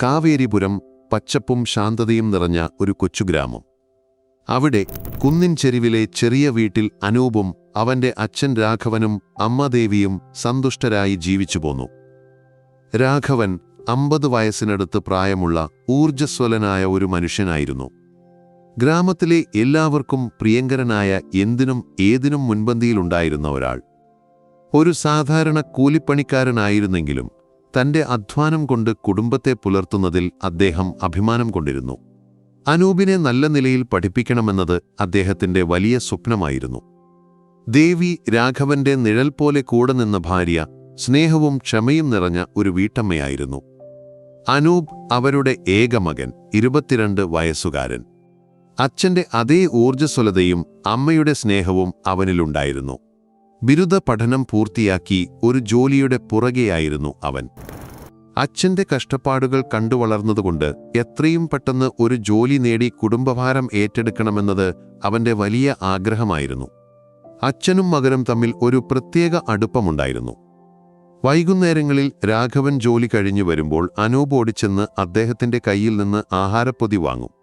കാവേരിപുരം പച്ചപ്പും ശാന്തതയും നിറഞ്ഞ ഒരു കൊച്ചുഗ്രാമം. അവിടെ കുന്നിൻ ചെരിവിലെ ചെറിയ വീട്ടിൽ അനൂപും അവന്റെ അച്ഛൻ രാഘവനും അമ്മ ദേവിയും സന്തുഷ്ടരായി ജീവിച്ചു പോന്നു. രാഘവൻ 50 വയസ്സിനടുത്ത് പ്രായമുള്ള ഊർജ്ജസ്വലനായ ഒരു മനുഷ്യനായിരുന്നു. ഗ്രാമത്തിലെ എല്ലാവർക്കും പ്രിയങ്കരനായ, എന്തിനും ഏതിനും മുൻപന്തിയിലുണ്ടായിരുന്ന ഒരാൾ. ഒരു സാധാരണ കൂലിപ്പണിക്കാരനായിരുന്നെങ്കിലും തന്റെ അധ്വാനം കൊണ്ട് കുടുംബത്തെ പുലർത്തുന്നതിൽ അദ്ദേഹം അഭിമാനം കൊണ്ടിരുന്നു. അനൂപിനെ നല്ല നിലയിൽ പഠിപ്പിക്കണമെന്നത് അദ്ദേഹത്തിന്റെ വലിയ സ്വപ്നമായിരുന്നു. ദേവി രാഘവന്റെ നിഴൽ പോലെ കൂടെ നിന്ന ഭാര്യ, സ്നേഹവും ക്ഷമയും നിറഞ്ഞ ഒരു വീട്ടമ്മയായിരുന്നു. അനൂപ് അവരുടെ ഏക മകൻ, 22 വയസ്സുകാരൻ. അച്ഛന്റെ അതേ ഊർജ്ജസ്വലതയും അമ്മയുടെ സ്നേഹവും അവനിലുണ്ടായിരുന്നു. ബിരുദ പഠനം പൂർത്തിയാക്കി ഒരു ജോലിയുടെ പുറകെയായിരുന്നു അവൻ. അച്ഛന്റെ കഷ്ടപ്പാടുകൾ കണ്ടു വളർന്നതുകൊണ്ട് എത്രയും പെട്ടെന്ന് ഒരു ജോലി നേടി കുടുംബഭാരം ഏറ്റെടുക്കണമെന്നത് അവന്റെ വലിയ ആഗ്രഹമായിരുന്നു. അച്ഛനും മകനും തമ്മിൽ ഒരു പ്രത്യേക അടുപ്പമുണ്ടായിരുന്നു. വൈകുന്നേരങ്ങളിൽ രാഘവൻ ജോലി കഴിഞ്ഞു വരുമ്പോൾ അനൂപ് ഓടിച്ചെന്ന് അദ്ദേഹത്തിന്റെ കയ്യിൽ നിന്ന് ആഹാരപ്പൊതി വാങ്ങും.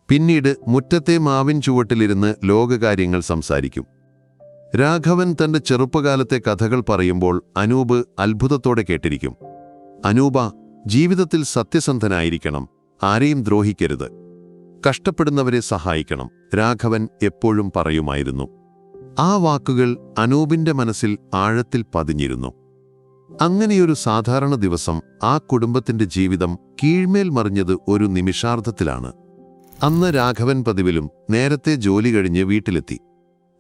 പിന്നീട് മുറ്റത്തെ മാവിൻ ചുവട്ടിലിരുന്ന് ലോകകാര്യങ്ങൾ സംസാരിക്കും. രാഘവൻ തന്റെ ചെറുപ്പകാലത്തെ കഥകൾ പറയുമ്പോൾ അനൂപ് അത്ഭുതത്തോടെ കേട്ടിരിക്കും. അനൂപ, ജീവിതത്തിൽ സത്യസന്ധനായിരിക്കണം, ആരെയും ദ്രോഹിക്കരുത്, കഷ്ടപ്പെടുന്നവരെ സഹായിക്കണം, രാഘവൻ എപ്പോഴും പറയുമായിരുന്നു. ആ വാക്കുകൾ അനൂപിന്റെ മനസ്സിൽ ആഴത്തിൽ പതിഞ്ഞിരുന്നു. അങ്ങനെയൊരു സാധാരണ ദിവസം ആ കുടുംബത്തിന്റെ ജീവിതം കീഴ്മേൽ മറിഞ്ഞത് ഒരു നിമിഷാർദ്ധത്തിലാണ്. അന്ന് രാഘവൻ പതിവിലും നേരത്തെ ജോലി കഴിഞ്ഞ് വീട്ടിലെത്തി.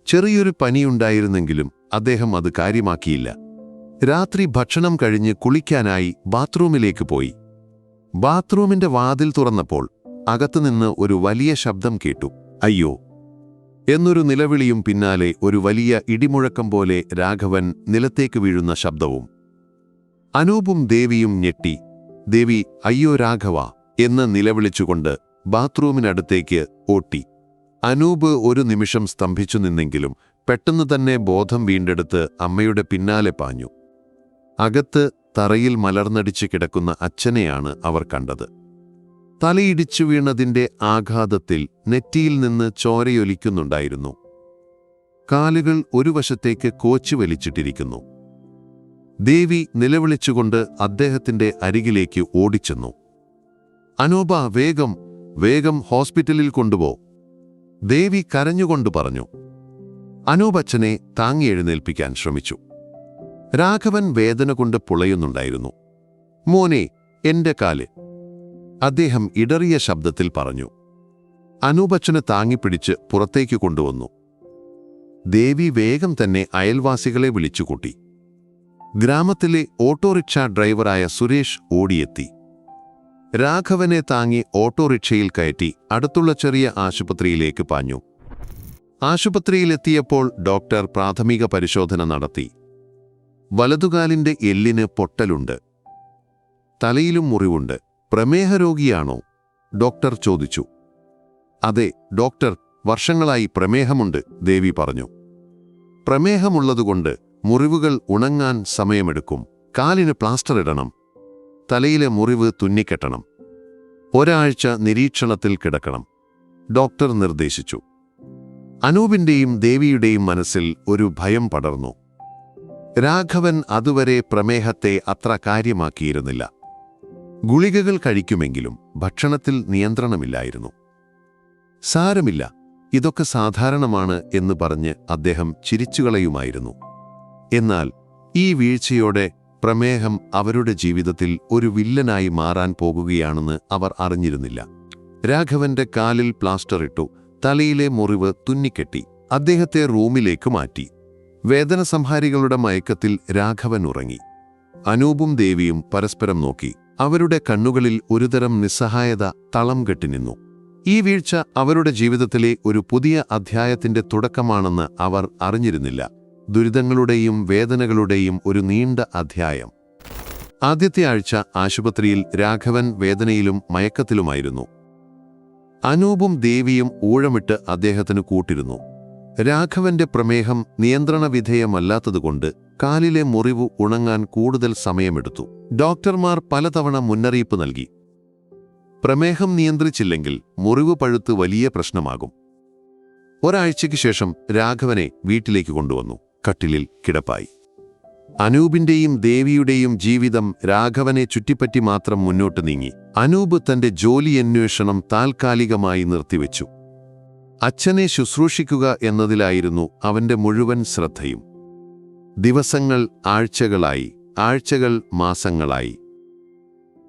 ചെറിയൊരു പനിയുണ്ടായിരുന്നെങ്കിലും അദ്ദേഹം അത് കാര്യമാക്കിയില്ല. രാത്രി ഭക്ഷണം കഴിഞ്ഞ് കുളിക്കാനായി ബാത്റൂമിലേക്ക് പോയി. ബാത്റൂമിന്റെ വാതിൽ തുറന്നപ്പോൾ അകത്തുനിന്ന് ഒരു വലിയ ശബ്ദം കേട്ടു. അയ്യോ എന്നൊരു നിലവിളിയും പിന്നാലെ ഒരു വലിയ ഇടിമുഴക്കം പോലെ രാഘവൻ നിലത്തേക്ക് വീഴുന്ന ശബ്ദവും. അനൂപും ദേവിയും ഞെട്ടി. ദേവി അയ്യോ രാഘവ എന്ന് നിലവിളിച്ചുകൊണ്ട് ബാത്റൂമിനടുത്തേക്ക് ഓട്ടി. അനൂപ് ഒരു നിമിഷം സ്തംഭിച്ചു നിന്നെങ്കിലും പെട്ടെന്ന് തന്നെ ബോധം വീണ്ടെടുത്ത് അമ്മയുടെ പിന്നാലെ പാഞ്ഞു. അകത്ത് തറയിൽ മലർന്നടിച്ച് കിടക്കുന്ന അച്ഛനെയാണ് അവർ കണ്ടത്. തലയിടിച്ചു വീണതിന്റെ ആഘാതത്തിൽ നെറ്റിയിൽ നിന്ന് ചോരയൊലിക്കുന്നുണ്ടായിരുന്നു. കാലുകൾ ഒരു വശത്തേക്ക് കോച്ചു വലിച്ചിട്ടിരിക്കുന്നു. ദേവി നിലവിളിച്ചുകൊണ്ട് അദ്ദേഹത്തിന്റെ അരികിലേക്ക് ഓടിച്ചെന്നു. അനൂപ, വേഗം വേഗം ഹോസ്പിറ്റലിൽ കൊണ്ടുപോ, ദേവി കരഞ്ഞുകൊണ്ട് പറഞ്ഞു. അനൂപ് അച്ഛനെ താങ്ങി എഴുന്നേൽപ്പിക്കാൻ ശ്രമിച്ചു. രാഘവൻ വേദന കൊണ്ട് പുളയുന്നുണ്ടായിരുന്നു. മോനെ, എന്റെ കാല്, അദ്ദേഹം ഇടറിയ ശബ്ദത്തിൽ പറഞ്ഞു. അനൂപ് അച്ഛനെ താങ്ങിപ്പിടിച്ച് പുറത്തേക്ക് കൊണ്ടുവന്നു. ദേവി വേഗം തന്നെ അയൽവാസികളെ വിളിച്ചുകൂട്ടി. ഗ്രാമത്തിലെ ഓട്ടോറിക്ഷ ഡ്രൈവറായ സുരേഷ് ഓടിയെത്തി. രാഘവനെ താങ്ങി ഓട്ടോറിക്ഷയിൽ കയറ്റി അടുത്തുള്ള ചെറിയ ആശുപത്രിയിലേക്ക് പാഞ്ഞു. ആശുപത്രിയിലെത്തിയപ്പോൾ ഡോക്ടർ പ്രാഥമിക പരിശോധന നടത്തി. വലതുകാലിന്റെ എല്ലിന് പൊട്ടലുണ്ട്, തലയിലും മുറിവുണ്ട്. പ്രമേഹ രോഗിയാണോ? ഡോക്ടർ ചോദിച്ചു. അതെ ഡോക്ടർ, വർഷങ്ങളായി പ്രമേഹമുണ്ട്, ദേവി പറഞ്ഞു. പ്രമേഹമുള്ളതുകൊണ്ട് മുറിവുകൾ ഉണങ്ങാൻ സമയമെടുക്കും. കാലിന് പ്ലാസ്റ്റർ ഇടണം, തലയിലെ മുറിവ് തുന്നിക്കെട്ടണം, ഒരാഴ്ച നിരീക്ഷണത്തിൽ കിടക്കണം, ഡോക്ടർ നിർദ്ദേശിച്ചു. അനൂപിന്റെയും ദേവിയുടെയും മനസ്സിൽ ഒരു ഭയം പടർന്നു. രാഘവൻ അതുവരെ പ്രമേഹത്തെ അത്ര കാര്യമാക്കിയിരുന്നില്ല. ഗുളികകൾ കഴിക്കുമെങ്കിലും ഭക്ഷണത്തിൽ നിയന്ത്രണമില്ലായിരുന്നു. സാരമില്ല, ഇതൊക്കെ സാധാരണമാണ് എന്ന് പറഞ്ഞ് അദ്ദേഹം ചിരിച്ചുകളയുമായിരുന്നു. എന്നാൽ ഈ വീഴ്ചയോടെ പ്രമേഹം അവരുടെ ജീവിതത്തിൽ ഒരു വില്ലനായി മാറാൻ പോകുകയാണെന്ന് അവർ അറിഞ്ഞിരുന്നില്ല. രാഘവന്റെ കാലിൽ പ്ലാസ്റ്റർ ഇട്ടു, തലയിലെ മുറിവ് തുന്നിക്കെട്ടി, അദ്ദേഹത്തെ റൂമിലേക്ക് മാറ്റി. വേദനസംഹാരികളുടെ മയക്കത്തിൽ രാഘവൻ ഉറങ്ങി. അനൂപും ദേവിയും പരസ്പരം നോക്കി. അവരുടെ കണ്ണുകളിൽ ഒരുതരം നിസ്സഹായത തളം കെട്ടിനിന്നു. ഈ വീഴ്ച അവരുടെ ജീവിതത്തിലെ ഒരു പുതിയ അധ്യായത്തിന്റെ തുടക്കമാണെന്ന് അവർ അറിഞ്ഞിരുന്നില്ല. ദുരിതങ്ങളുടെയും വേദനകളുടെയും ഒരു നീണ്ട അധ്യായം. ആദ്യത്തെ ആഴ്ച ആശുപത്രിയിൽ രാഘവൻ വേദനയിലും മയക്കത്തിലുമായിരുന്നു. അനൂപും ദേവിയും ഊഴമിട്ട് അദ്ദേഹത്തിന് കൂട്ടിരുന്നു. രാഘവന്റെ പ്രമേഹം നിയന്ത്രണവിധേയമല്ലാത്തതുകൊണ്ട് കാലിലെ മുറിവ് ഉണങ്ങാൻ കൂടുതൽ സമയമെടുത്തു. ഡോക്ടർമാർ പലതവണ മുന്നറിയിപ്പ് നൽകി. പ്രമേഹം നിയന്ത്രിച്ചില്ലെങ്കിൽ മുറിവ് പഴുത്ത് വലിയ പ്രശ്നമാകും. ഒരാഴ്ചയ്ക്ക് ശേഷം രാഘവനെ വീട്ടിലേക്ക് കൊണ്ടുവന്നു. കട്ടിലിൽ കിടപ്പായി. അനൂപിന്റെയും ദേവിയുടെയും ജീവിതം രാഘവനെ ചുറ്റിപ്പറ്റി മാത്രം മുന്നോട്ട് നീങ്ങി. അനൂപ് തന്റെ ജോലി അന്വേഷണം താൽക്കാലികമായി നിർത്തിവെച്ചു. അച്ഛനെ ശുശ്രൂഷിക്കുക എന്നതിലായിരുന്നു അവന്റെ മുഴുവൻ ശ്രദ്ധയും. ദിവസങ്ങൾ ആഴ്ചകളായി, ആഴ്ചകൾ മാസങ്ങളായി.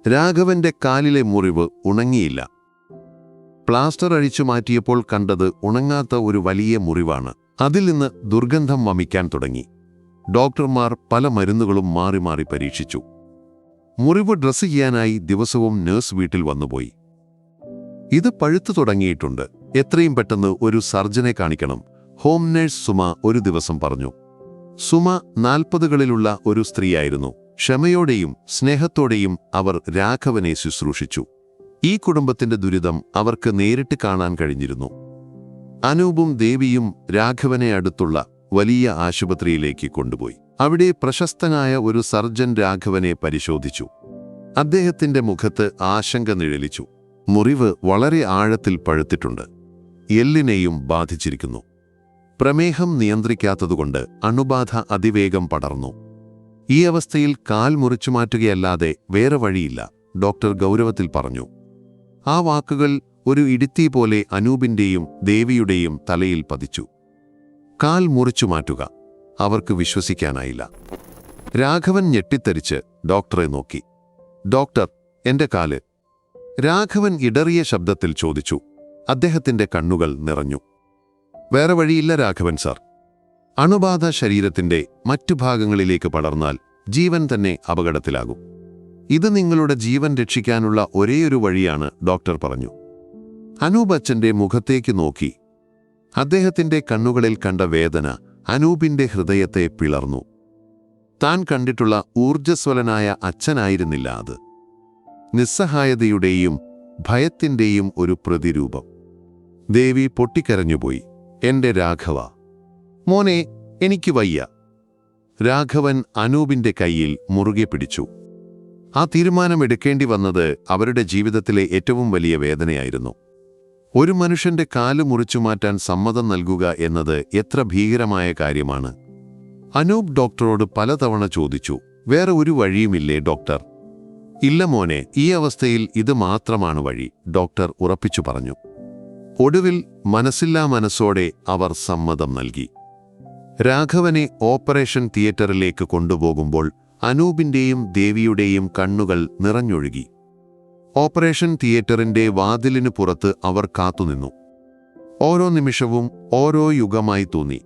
രാഘവന്റെ കാലിലെ മുറിവ് ഉണങ്ങിയില്ല. പ്ലാസ്റ്റർ അഴിച്ചു മാറ്റിയപ്പോൾ കണ്ടത് ഉണങ്ങാത്ത ഒരു വലിയ മുറിവാണ്. അതിൽ നിന്ന് ദുർഗന്ധം വമിക്കാൻ തുടങ്ങി. ഡോക്ടർമാർ പല മരുന്നുകളും മാറി മാറി പരീക്ഷിച്ചു. മുറിവ് ഡ്രസ്സ് ചെയ്യാനായി ദിവസവും നഴ്സ് വീട്ടിൽ വന്നുപോയി. ഇത് പഴുത്തു തുടങ്ങിയിട്ടുണ്ട്, എത്രയും പെട്ടെന്ന് ഒരു സർജനെ കാണിക്കണം, ഹോം നഴ്സ് സുമ ഒരു ദിവസം പറഞ്ഞു. സുമ 40കളിലുള്ള ഒരു സ്ത്രീയായിരുന്നു. ക്ഷമയോടെയും സ്നേഹത്തോടെയും അവർ രാഘവനെ ശുശ്രൂഷിച്ചു. ഈ കുടുംബത്തിന്റെ ദുരിതം അവർക്ക് നേരിട്ട് കാണാൻ കഴിഞ്ഞിരുന്നു. അനൂപും ദേവിയും രാഘവനെ അടുത്തുള്ള വലിയ ആശുപത്രിയിലേക്ക് കൊണ്ടുപോയി. അവിടെ പ്രശസ്തനായ ഒരു സർജൻ രാഘവനെ പരിശോധിച്ചു. അദ്ദേഹത്തിന്റെ മുഖത്ത് ആശങ്ക നിഴലിച്ചു. മുറിവ് വളരെ ആഴത്തിൽ പഴുത്തിട്ടുണ്ട്, എല്ലിനെയും ബാധിച്ചിരിക്കുന്നു. പ്രമേഹം നിയന്ത്രിക്കാത്തതുകൊണ്ട് അണുബാധ അതിവേഗം പടർന്നു. ഈ അവസ്ഥയിൽ കാൽ മുറിച്ചുമാറ്റുകയല്ലാതെ വേറെ വഴിയില്ല, ഡോക്ടർ ഗൗരവത്തിൽ പറഞ്ഞു. ആ വാക്കുകൾ ഒരു ഇടിത്തീ പോലെ അനൂപിന്റെയും ദേവിയുടെയും തലയിൽ പതിച്ചു. കാൽ മുറിച്ചുമാറ്റുക, അവർക്ക് വിശ്വസിക്കാനായില്ല. രാഘവൻ ഞെട്ടിത്തരിച്ച് ഡോക്ടറെ നോക്കി. ഡോക്ടർ, എന്റെ കാല്. രാഘവൻ ഇടറിയ ശബ്ദത്തിൽ ചോദിച്ചു. അദ്ദേഹത്തിന്റെ കണ്ണുകൾ നിറഞ്ഞു. വേറെ വഴിയില്ല രാഘവൻ സാർ. അണുബാധ ശരീരത്തിന്റെ മറ്റു ഭാഗങ്ങളിലേക്ക് പടർന്നാൽ ജീവൻ തന്നെ അപകടത്തിലാകും. ഇത് നിങ്ങളുടെ ജീവൻ രക്ഷിക്കാനുള്ള ഒരേയൊരു വഴിയാണ്, ഡോക്ടർ പറഞ്ഞു. അനൂപ് അച്ഛന്റെ മുഖത്തേക്ക് നോക്കി. അദ്ദേഹത്തിന്റെ കണ്ണുകളിൽ കണ്ട വേദന അനൂപിന്റെ ഹൃദയത്തെ പിളർന്നു. താൻ കണ്ടിട്ടുള്ള ഊർജ്ജസ്വലനായ അച്ഛനായിരുന്നില്ല അത്. നിസ്സഹായതയുടെയും ഭയത്തിന്റെയും ഒരു പ്രതിരൂപം. ദേവി പൊട്ടിക്കരഞ്ഞുപോയി. എന്റെ രാഘവ, മോനെ, എനിക്ക് വയ്യ. രാഘവൻ അനൂപിന്റെ കൈയിൽ മുറുകെ പിടിച്ചു. ആ തീരുമാനമെടുക്കേണ്ടി വന്നത് അവരുടെ ജീവിതത്തിലെ ഏറ്റവും വലിയ വേദനയായിരുന്നു. ഒരു മനുഷ്യന്റെ കാല് മുറിച്ചുമാറ്റാൻ സമ്മതം നൽകുക എന്നത് എത്ര ഭീകരമായ കാര്യമാണ്. അനൂപ് ഡോക്ടറോട് പലതവണ ചോദിച്ചു, വേറെ ഒരു വഴിയുമില്ലേ ഡോക്ടർ? ഇല്ല മോനെ, ഈ അവസ്ഥയിൽ ഇത് മാത്രമാണ് വഴി, ഡോക്ടർ ഉറപ്പിച്ചു പറഞ്ഞു. ഒടുവിൽ മനസ്സില്ലാ മനസ്സോടെ അവർ സമ്മതം നൽകി. രാഘവനെ ഓപ്പറേഷൻ തിയേറ്ററിലേക്ക് കൊണ്ടുപോകുമ്പോൾ അനൂപിന്റെയും ദേവിയുടെയും കണ്ണുകൾ നിറഞ്ഞൊഴുകി. ഓപ്പറേഷൻ തിയേറ്ററിന്റെ വാതിലിനു പുറത്ത് അവർ കാത്തുനിന്നു. ഓരോ നിമിഷവും ഓരോ യുഗമായി തോന്നി.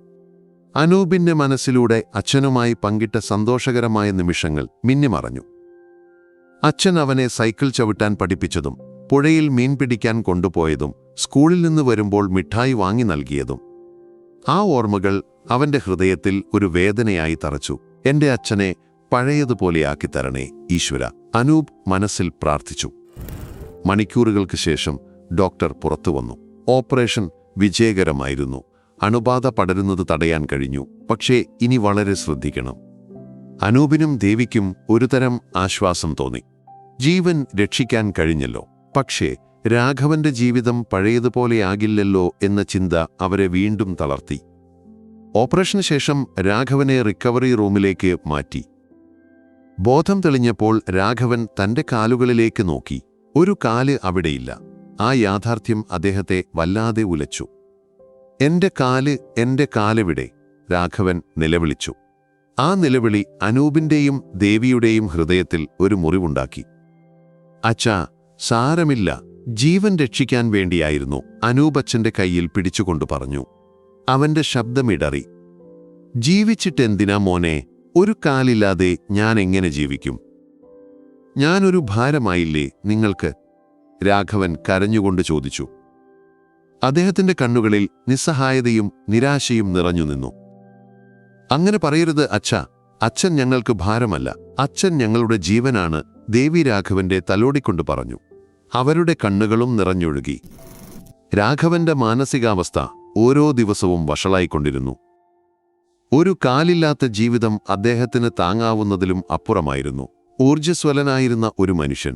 അനൂപിന്റെ മനസ്സിലൂടെ അച്ഛനുമായി പങ്കിട്ട സന്തോഷകരമായ നിമിഷങ്ങൾ മിന്നിമറഞ്ഞു. അച്ഛൻ അവനെ സൈക്കിൾ ചവിട്ടാൻ പഠിപ്പിച്ചതും പുഴയിൽ മീൻ പിടിക്കാൻ കൊണ്ടുപോയതും സ്കൂളിൽ നിന്ന് വരുമ്പോൾ മിഠായി വാങ്ങി നൽകിയതും. ആ ഓർമ്മകൾ അവന്റെ ഹൃദയത്തിൽ ഒരു വേദനയായി തറച്ചു. എന്റെ അച്ഛനെ പഴയതുപോലെയാക്കി തരണേ ഈശ്വര, അനൂപ് മനസ്സിൽ പ്രാർത്ഥിച്ചു. മണിക്കൂറുകൾക്ക് ശേഷം ഡോക്ടർ പുറത്തു വന്നു. ഓപ്പറേഷൻ വിജയകരമായിരുന്നു. അണുബാധ പടരുന്നത് തടയാൻ കഴിഞ്ഞു. പക്ഷേ ഇനി വളരെ ശ്രദ്ധിക്കണം. അനൂപിനും ദേവിക്കും ഒരുതരം ആശ്വാസം തോന്നി. ജീവൻ രക്ഷിക്കാൻ കഴിഞ്ഞല്ലോ. പക്ഷേ രാഘവന്റെ ജീവിതം പഴയതുപോലെയാകില്ലല്ലോ എന്ന ചിന്ത അവരെ വീണ്ടും തളർത്തി. ഓപ്പറേഷന് ശേഷം രാഘവനെ റിക്കവറി റൂമിലേക്ക് മാറ്റി. ബോധം തെളിഞ്ഞപ്പോൾ രാഘവൻ തന്റെ കാലുകളിലേക്ക് നോക്കി. ഒരു കാല് അവിടെയില്ല. ആ യാഥാർത്ഥ്യം അദ്ദേഹത്തെ വല്ലാതെ ഉലച്ചു. എന്റെ കാലെവിടെ? രാഘവൻ നിലവിളിച്ചു. ആ നിലവിളി അനൂപിന്റെയും ദേവിയുടെയും ഹൃദയത്തിൽ ഒരു മുറിവുണ്ടാക്കി. അച്ഛാ, സാരമില്ല, ജീവൻ രക്ഷിക്കാൻ വേണ്ടിയായിരുന്നു, അനൂപച്ഛന്റെ കയ്യിൽ പിടിച്ചുകൊണ്ടു പറഞ്ഞു. അവന്റെ ശബ്ദമിടറി. ജീവിച്ചിട്ടെന്തിനാ മോനെ? ഒരു കാലില്ലാതെ ഞാൻ എങ്ങനെ ജീവിക്കും? ഞാനൊരു ഭാരമായില്ലേ നിങ്ങൾക്ക്? രാഘവൻ കരഞ്ഞുകൊണ്ട് ചോദിച്ചു. അദ്ദേഹത്തിന്റെ കണ്ണുകളിൽ നിസ്സഹായതയും നിരാശയും നിറഞ്ഞുനിന്നു. അങ്ങനെ പറയരുത് അച്ഛാ. അച്ഛൻ ഞങ്ങൾക്ക് ഭാരമല്ല, അച്ഛൻ ഞങ്ങളുടെ ജീവനാണ്, ദേവി രാഘവന്റെ തലോടിക്കൊണ്ട് പറഞ്ഞു. അവരുടെ കണ്ണുകളും നിറഞ്ഞൊഴുകി. രാഘവന്റെ മാനസികാവസ്ഥ ഓരോ ദിവസവും വഷളായിക്കൊണ്ടിരുന്നു. ഒരു കാലില്ലാത്ത ജീവിതം അദ്ദേഹത്തിന് താങ്ങാവുന്നതിലും അപ്പുറമായിരുന്നു. ഊർജ്ജസ്വലനായിരുന്ന ഒരു മനുഷ്യൻ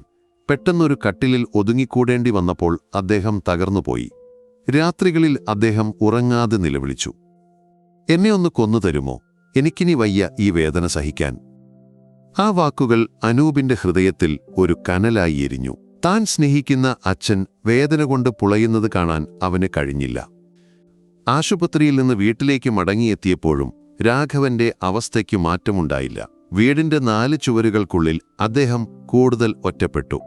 പെട്ടെന്നൊരു കട്ടിലിൽ ഒതുങ്ങിക്കൂടേണ്ടി വന്നപ്പോൾ അദ്ദേഹം തകർന്നുപോയി. രാത്രികളിൽ അദ്ദേഹം ഉറങ്ങാതെ നിലവിളിച്ചു, "എന്നെ ഒന്ന് കൊന്നു തരുമോ? എനിക്കിനി വയ്യ ഈ വേദന സഹിക്കാൻ." ആ വാക്കുകൾ അനൂപിന്റെ ഹൃദയത്തിൽ ഒരു കനലായി എരിഞ്ഞു. താൻ സ്നേഹിക്കുന്ന അച്ഛൻ വേദന കൊണ്ട് പുളയുന്നത് കാണാൻ അവന് കഴിഞ്ഞില്ല. ആശുപത്രിയിൽ നിന്ന് വീട്ടിലേക്ക് മടങ്ങിയെത്തിയപ്പോഴും രാഘവന്റെ അവസ്ഥയ്ക്ക് മാറ്റമുണ്ടായില്ല. വീടിന്റെ 4 ചുവരുകൾക്കുള്ളിൽ അദ്ദേഹം കൂടുതൽ ഒറ്റപ്പെട്ടു.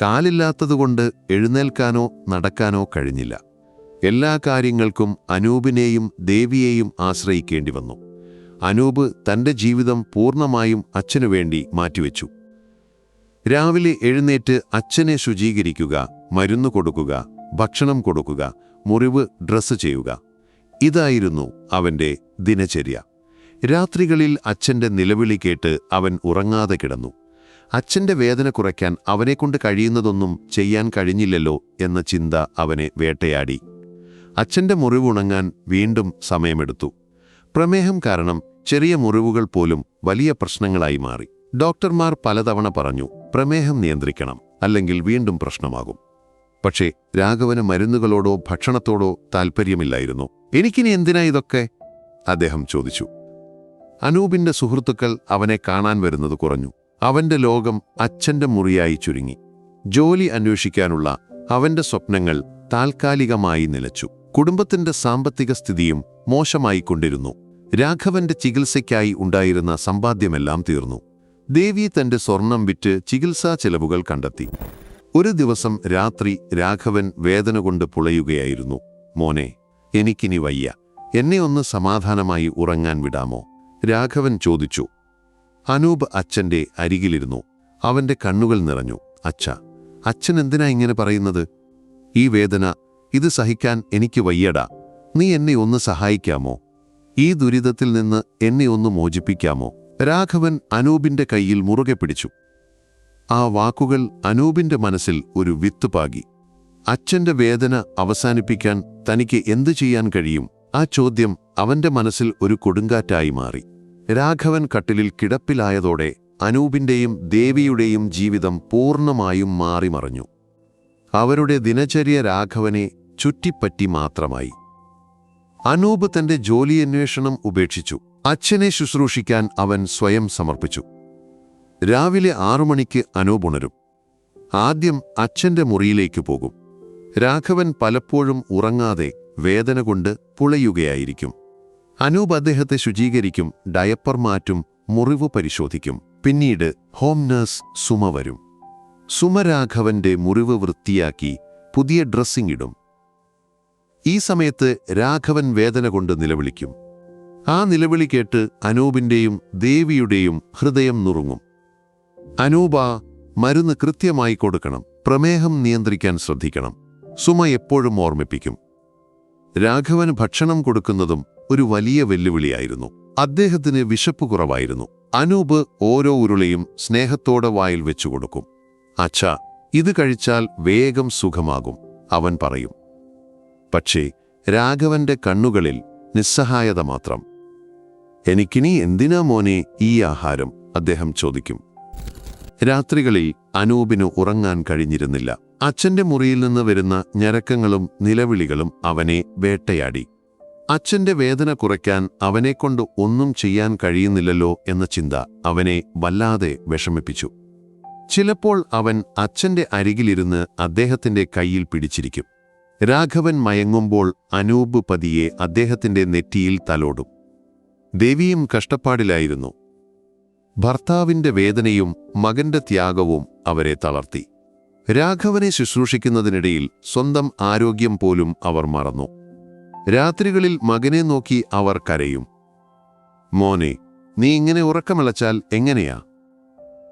കാലില്ലാത്തതുകൊണ്ട് എഴുന്നേൽക്കാനോ നടക്കാനോ കഴിഞ്ഞില്ല. എല്ലാ കാര്യങ്ങൾക്കും അനൂപിനെയും ദേവിയെയും ആശ്രയിക്കേണ്ടി വന്നു. അനൂപ് തന്റെ ജീവിതം പൂർണ്ണമായും അച്ഛനുവേണ്ടി മാറ്റിവെച്ചു. രാവിലെ എഴുന്നേറ്റ് അച്ഛനെ ശുചീകരിക്കുക, മരുന്ന് കൊടുക്കുക, ഭക്ഷണം കൊടുക്കുക, മുറിവ് ഡ്രസ്സ് ചെയ്യുക. ഇതായിരുന്നു അവന്റെ ദിനചര്യ. രാത്രികളിൽ അച്ഛന്റെ നിലവിളി കേട്ട് അവൻ ഉറങ്ങാതെ കിടന്നു. അച്ഛന്റെ വേദന കുറയ്ക്കാൻ അവനെക്കൊണ്ട് കഴിയുന്നതൊന്നും ചെയ്യാൻ കഴിഞ്ഞില്ലല്ലോ എന്ന ചിന്ത അവനെ വേട്ടയാടി. അച്ഛന്റെ മുറിവുണങ്ങാൻ വീണ്ടും സമയമെടുത്തു. പ്രമേഹം കാരണം ചെറിയ മുറിവുകൾ പോലും വലിയ പ്രശ്നങ്ങളായി മാറി. ഡോക്ടർമാർ പലതവണ പറഞ്ഞു, പ്രമേഹം നിയന്ത്രിക്കണം, അല്ലെങ്കിൽ വീണ്ടും പ്രശ്നമാകും. പക്ഷേ രാഘവന് മരുന്നുകളോടോ ഭക്ഷണത്തോടോ താൽപ്പര്യമില്ലായിരുന്നു. "എനിക്കിനി എന്തിനാ ഇതൊക്കെ?" അദ്ദേഹം ചോദിച്ചു. അനൂപിന്റെ സുഹൃത്തുക്കൾ അവനെ കാണാൻ വരുന്നത് കുറഞ്ഞു. അവന്റെ ലോകം അച്ഛന്റെ മുറിയായി ചുരുങ്ങി. ജോലി അന്വേഷിക്കാനുള്ള അവന്റെ സ്വപ്നങ്ങൾ താൽക്കാലികമായി നിലച്ചു. കുടുംബത്തിന്റെ സാമ്പത്തിക സ്ഥിതിയും മോശമായിക്കൊണ്ടിരുന്നു. രാഘവന്റെ ചികിത്സയ്ക്കായി ഉണ്ടായിരുന്ന സമ്പാദ്യമെല്ലാം തീർന്നു. ദേവി തന്റെ സ്വർണം വിറ്റ് ചികിത്സാ ചെലവുകൾ കണ്ടെത്തി. ഒരു ദിവസം രാത്രി രാഘവൻ വേദന കൊണ്ട് പുളയുകയായിരുന്നു. "മോനെ, എനിക്കിനി വയ്യ. എന്നെ ഒന്ന് സമാധാനമായി ഉറങ്ങാൻ വിടാമോ?" രാഘവൻ ചോദിച്ചു. അനൂപ് അച്ഛന്റെ അരികിലിരുന്നു. അവന്റെ കണ്ണുകൾ നിറഞ്ഞു. "അച്ഛാ, അച്ഛൻ എന്തിനാ ഇങ്ങനെ പറയുന്നത്? ഈ വേദന, ഇത് സഹിക്കാൻ എനിക്ക് വയ്യടാ. നീ എന്നെ ഒന്ന് സഹായിക്കാമോ? ഈ ദുരിതത്തിൽ നിന്ന് എന്നെ ഒന്ന് മോചിപ്പിക്കാമോ?" രാഘവൻ അനൂപിന്റെ കൈയിൽ മുറുകെ പിടിച്ചു. ആ വാക്കുകൾ അനൂപിന്റെ മനസ്സിൽ ഒരു വിത്ത് പാകി. അച്ഛന്റെ വേദന അവസാനിപ്പിക്കാൻ തനിക്ക് എന്തു ചെയ്യാൻ കഴിയും? ആ ചോദ്യം അവന്റെ മനസ്സിൽ ഒരു കൊടുങ്കാറ്റായി മാറി. രാഘവൻ കട്ടിലിൽ കിടപ്പിലായതോടെ അനൂപിന്റെയും ദേവിയുടെയും ജീവിതം പൂർണ്ണമായും മാറിമറിഞ്ഞു. അവരുടെ ദിനചര്യ രാഘവനെ ചുറ്റിപ്പറ്റി മാത്രമായി. അനൂപ് തന്റെ ജോലിയന്വേഷണം ഉപേക്ഷിച്ചു. അച്ഛനെ ശുശ്രൂഷിക്കാൻ അവൻ സ്വയം സമർപ്പിച്ചു. രാവിലെ 6 മണിക്ക് അനൂപ് ഉണരും. ആദ്യം അച്ഛന്റെ മുറിയിലേക്ക് പോകും. രാഘവൻ പലപ്പോഴും ഉറങ്ങാതെ വേദന കൊണ്ട് പുളയുകയായിരിക്കും. അനൂപ് അദ്ദേഹത്തെ ശുചീകരിക്കും, ഡയപ്പർ മാറ്റും, മുറിവ് പരിശോധിക്കും. പിന്നീട് ഹോം നഴ്സ് സുമ വരും. സുമ രാഘവന്റെ മുറിവ് വൃത്തിയാക്കി പുതിയ ഡ്രസ്സിംഗ് ഇടും. ഈ സമയത്ത് രാഘവൻ വേദന കൊണ്ട് നിലവിളിക്കും. ആ നിലവിളി കേട്ട് അനൂപിന്റെയും ദേവിയുടെയും ഹൃദയം നുറുങ്ങും. "അനൂപാ, മരുന്ന് കൃത്യമായി കൊടുക്കണം, പ്രമേഹം നിയന്ത്രിക്കാൻ ശ്രദ്ധിക്കണം," സുമ എപ്പോഴും ഓർമ്മിപ്പിക്കും. രാഘവന് ഭക്ഷണം കൊടുക്കുന്നതും ഒരു വലിയ വെല്ലുവിളിയായിരുന്നു. അദ്ദേഹത്തിന് വിശപ്പ് കുറവായിരുന്നു. അനൂപ് ഓരോ ഉരുളയും സ്നേഹത്തോടെ വായിൽ വെച്ചുകൊടുക്കും. "അച്ഛാ, ഇത് കഴിച്ചാൽ വേഗം സുഖമാകും," അവൻ പറയും. പക്ഷേ രാഘവന്റെ കണ്ണുകളിൽ നിസ്സഹായത മാത്രം. "എനിക്കിനി എന്തിനാ മോനെ ഈ ആഹാരം?" അദ്ദേഹം ചോദിക്കും. രാത്രികളിൽ അനൂപിന് ഉറങ്ങാൻ കഴിഞ്ഞിരുന്നില്ല. അച്ഛന്റെ മുറിയിൽ നിന്ന് വരുന്ന ഞരക്കങ്ങളും നിലവിളികളും അവനെ വേട്ടയാടി. അച്ഛന്റെ വേദന കുറയ്ക്കാൻ അവനെക്കൊണ്ട് ഒന്നും ചെയ്യാൻ കഴിയുന്നില്ലല്ലോ എന്ന ചിന്ത അവനെ വല്ലാതെ വിഷമിപ്പിച്ചു. ചിലപ്പോൾ അവൻ അച്ഛന്റെ അരികിലിരുന്ന് അദ്ദേഹത്തിന്റെ കയ്യിൽ പിടിച്ചിരിക്കും. രാഘവൻ മയങ്ങുമ്പോൾ അനൂപ് പതിയെ അദ്ദേഹത്തിന്റെ നെറ്റിയിൽ തലോടും. ദേവിയും കഷ്ടപ്പാടിലായിരുന്നു. ഭർത്താവിന്റെ വേദനയും മകന്റെ ത്യാഗവും അവരെ തളർത്തി. രാഘവനെ ശുശ്രൂഷിക്കുന്നതിനിടയിൽ സ്വന്തം ആരോഗ്യം പോലും അവർ മറന്നു. രാത്രികളിൽ മകനെ നോക്കി അവർ കരയും. "മോനെ, നീ ഇങ്ങനെ ഉറക്കമിളച്ചാൽ എങ്ങനെയാ?"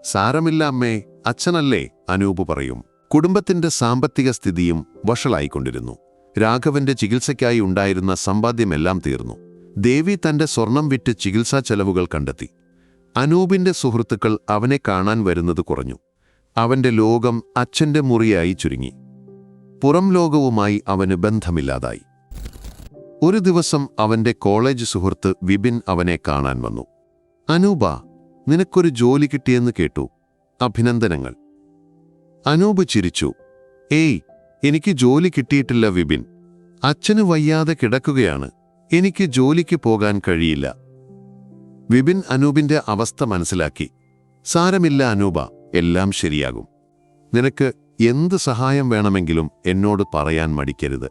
"സാരമില്ല അമ്മേ, അച്ഛനല്ലേ," അനൂപ് പറയും. കുടുംബത്തിന്റെ സാമ്പത്തിക സ്ഥിതിയും വഷളായിക്കൊണ്ടിരുന്നു. രാഘവന്റെ ചികിത്സയ്ക്കായി ഉണ്ടായിരുന്ന സമ്പാദ്യമെല്ലാം തീർന്നു. ദേവി തന്റെ സ്വർണം വിറ്റ് ചികിത്സാ ചെലവുകൾ കണ്ടെത്തി. അനൂപിന്റെ സുഹൃത്തുക്കൾ അവനെ കാണാൻ വരുന്നത് കുറഞ്ഞു. അവന്റെ ലോകം അച്ഛന്റെ മുറിയായി ചുരുങ്ങി. പുറം ലോകവുമായി അവന് ബന്ധമില്ലാതായി. ഒരു ദിവസം അവന്റെ കോളേജ് സുഹൃത്ത് വിപിൻ അവനെ കാണാൻ വന്നു. "അനൂപ, നിനക്കൊരു ജോലി കിട്ടിയെന്ന് കേട്ടു. അഭിനന്ദനങ്ങൾ." അനൂപ് ചിരിച്ചു. ഏയ്, എനിക്ക് ജോലി കിട്ടിയിട്ടില്ല വിപിൻ. അച്ഛന് വയ്യാതെ കിടക്കുകയാണ്. എനിക്ക് ജോലിക്ക് പോകാൻ കഴിയില്ല. വിപിൻ അനൂപിന്റെ അവസ്ഥ മനസ്സിലാക്കി. സാരമില്ല അനൂപ, എല്ലാം ശരിയാകും. നിനക്ക് എന്ത് സഹായം വേണമെങ്കിലും എന്നോട് പറയാൻ മടിക്കരുത്.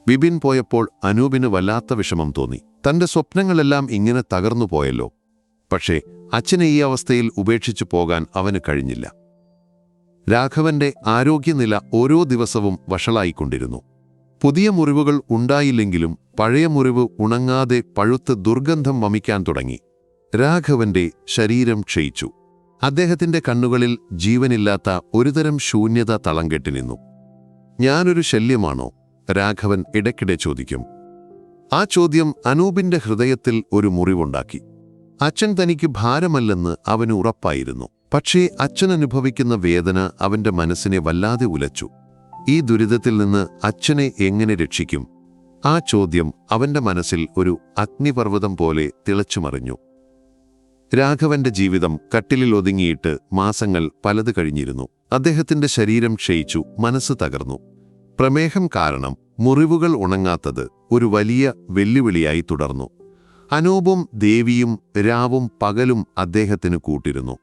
വിപിൻ പോയപ്പോൾ അനൂപിന് വല്ലാത്ത വിഷമം തോന്നി. തന്റെ സ്വപ്നങ്ങളെല്ലാം ഇങ്ങനെ തകർന്നു പോയല്ലോ. പക്ഷേ അച്ഛനെ ഈ അവസ്ഥയിൽ ഉപേക്ഷിച്ചു പോകാൻ അവന് കഴിഞ്ഞില്ല. രാഘവന്റെ ആരോഗ്യനില ഓരോ ദിവസവും വഷളായിക്കൊണ്ടിരുന്നു. പുതിയ മുറിവുകൾ ഉണ്ടായില്ലെങ്കിലും പഴയ മുറിവ് ഉണങ്ങാതെ പഴുത്ത് ദുർഗന്ധം വമിക്കാൻ തുടങ്ങി. രാഘവന്റെ ശരീരം ക്ഷയിച്ചു. അദ്ദേഹത്തിന്റെ കണ്ണുകളിൽ ജീവനില്ലാത്ത ഒരുതരം ശൂന്യത തളം കെട്ടി നിന്നു. ഞാനൊരു ശല്യമാണോ? രാഘവൻ ഇടയ്ക്കിടെ ചോദിക്കും. ആ ചോദ്യം അനൂപിന്റെ ഹൃദയത്തിൽ ഒരു മുറിവുണ്ടാക്കി. അച്ഛൻ തനിക്ക് ഭാരമല്ലെന്ന് അവന് ഉറപ്പായിരുന്നു. പക്ഷേ അച്ഛൻ അനുഭവിക്കുന്ന വേദന അവന്റെ മനസ്സിനെ വല്ലാതെ ഉലച്ചു. ഈ ദുരിതത്തിൽ നിന്ന് അച്ഛനെ എങ്ങനെ രക്ഷിക്കും? ആ ചോദ്യം അവന്റെ മനസ്സിൽ ഒരു അഗ്നിപർവ്വതം പോലെ തിളച്ചുമറിഞ്ഞു. രാഘവന്റെ ജീവിതം കട്ടിലിൽ ഒതുങ്ങിയിട്ട് മാസങ്ങൾ പലത് കഴിഞ്ഞിരുന്നു. അദ്ദേഹത്തിന്റെ ശരീരം ക്ഷയിച്ചു, മനസ്സ് തകർന്നു. പ്രമേഹം കാരണം മുറിവുകൾ ഉണങ്ങാത്തത് ഒരു വലിയ വെല്ലുവിളിയായി തുടർന്നു. അനൂപും ദേവിയും രാവും പകലും അദ്ദേഹത്തിന് കൂട്ടിരുന്നു.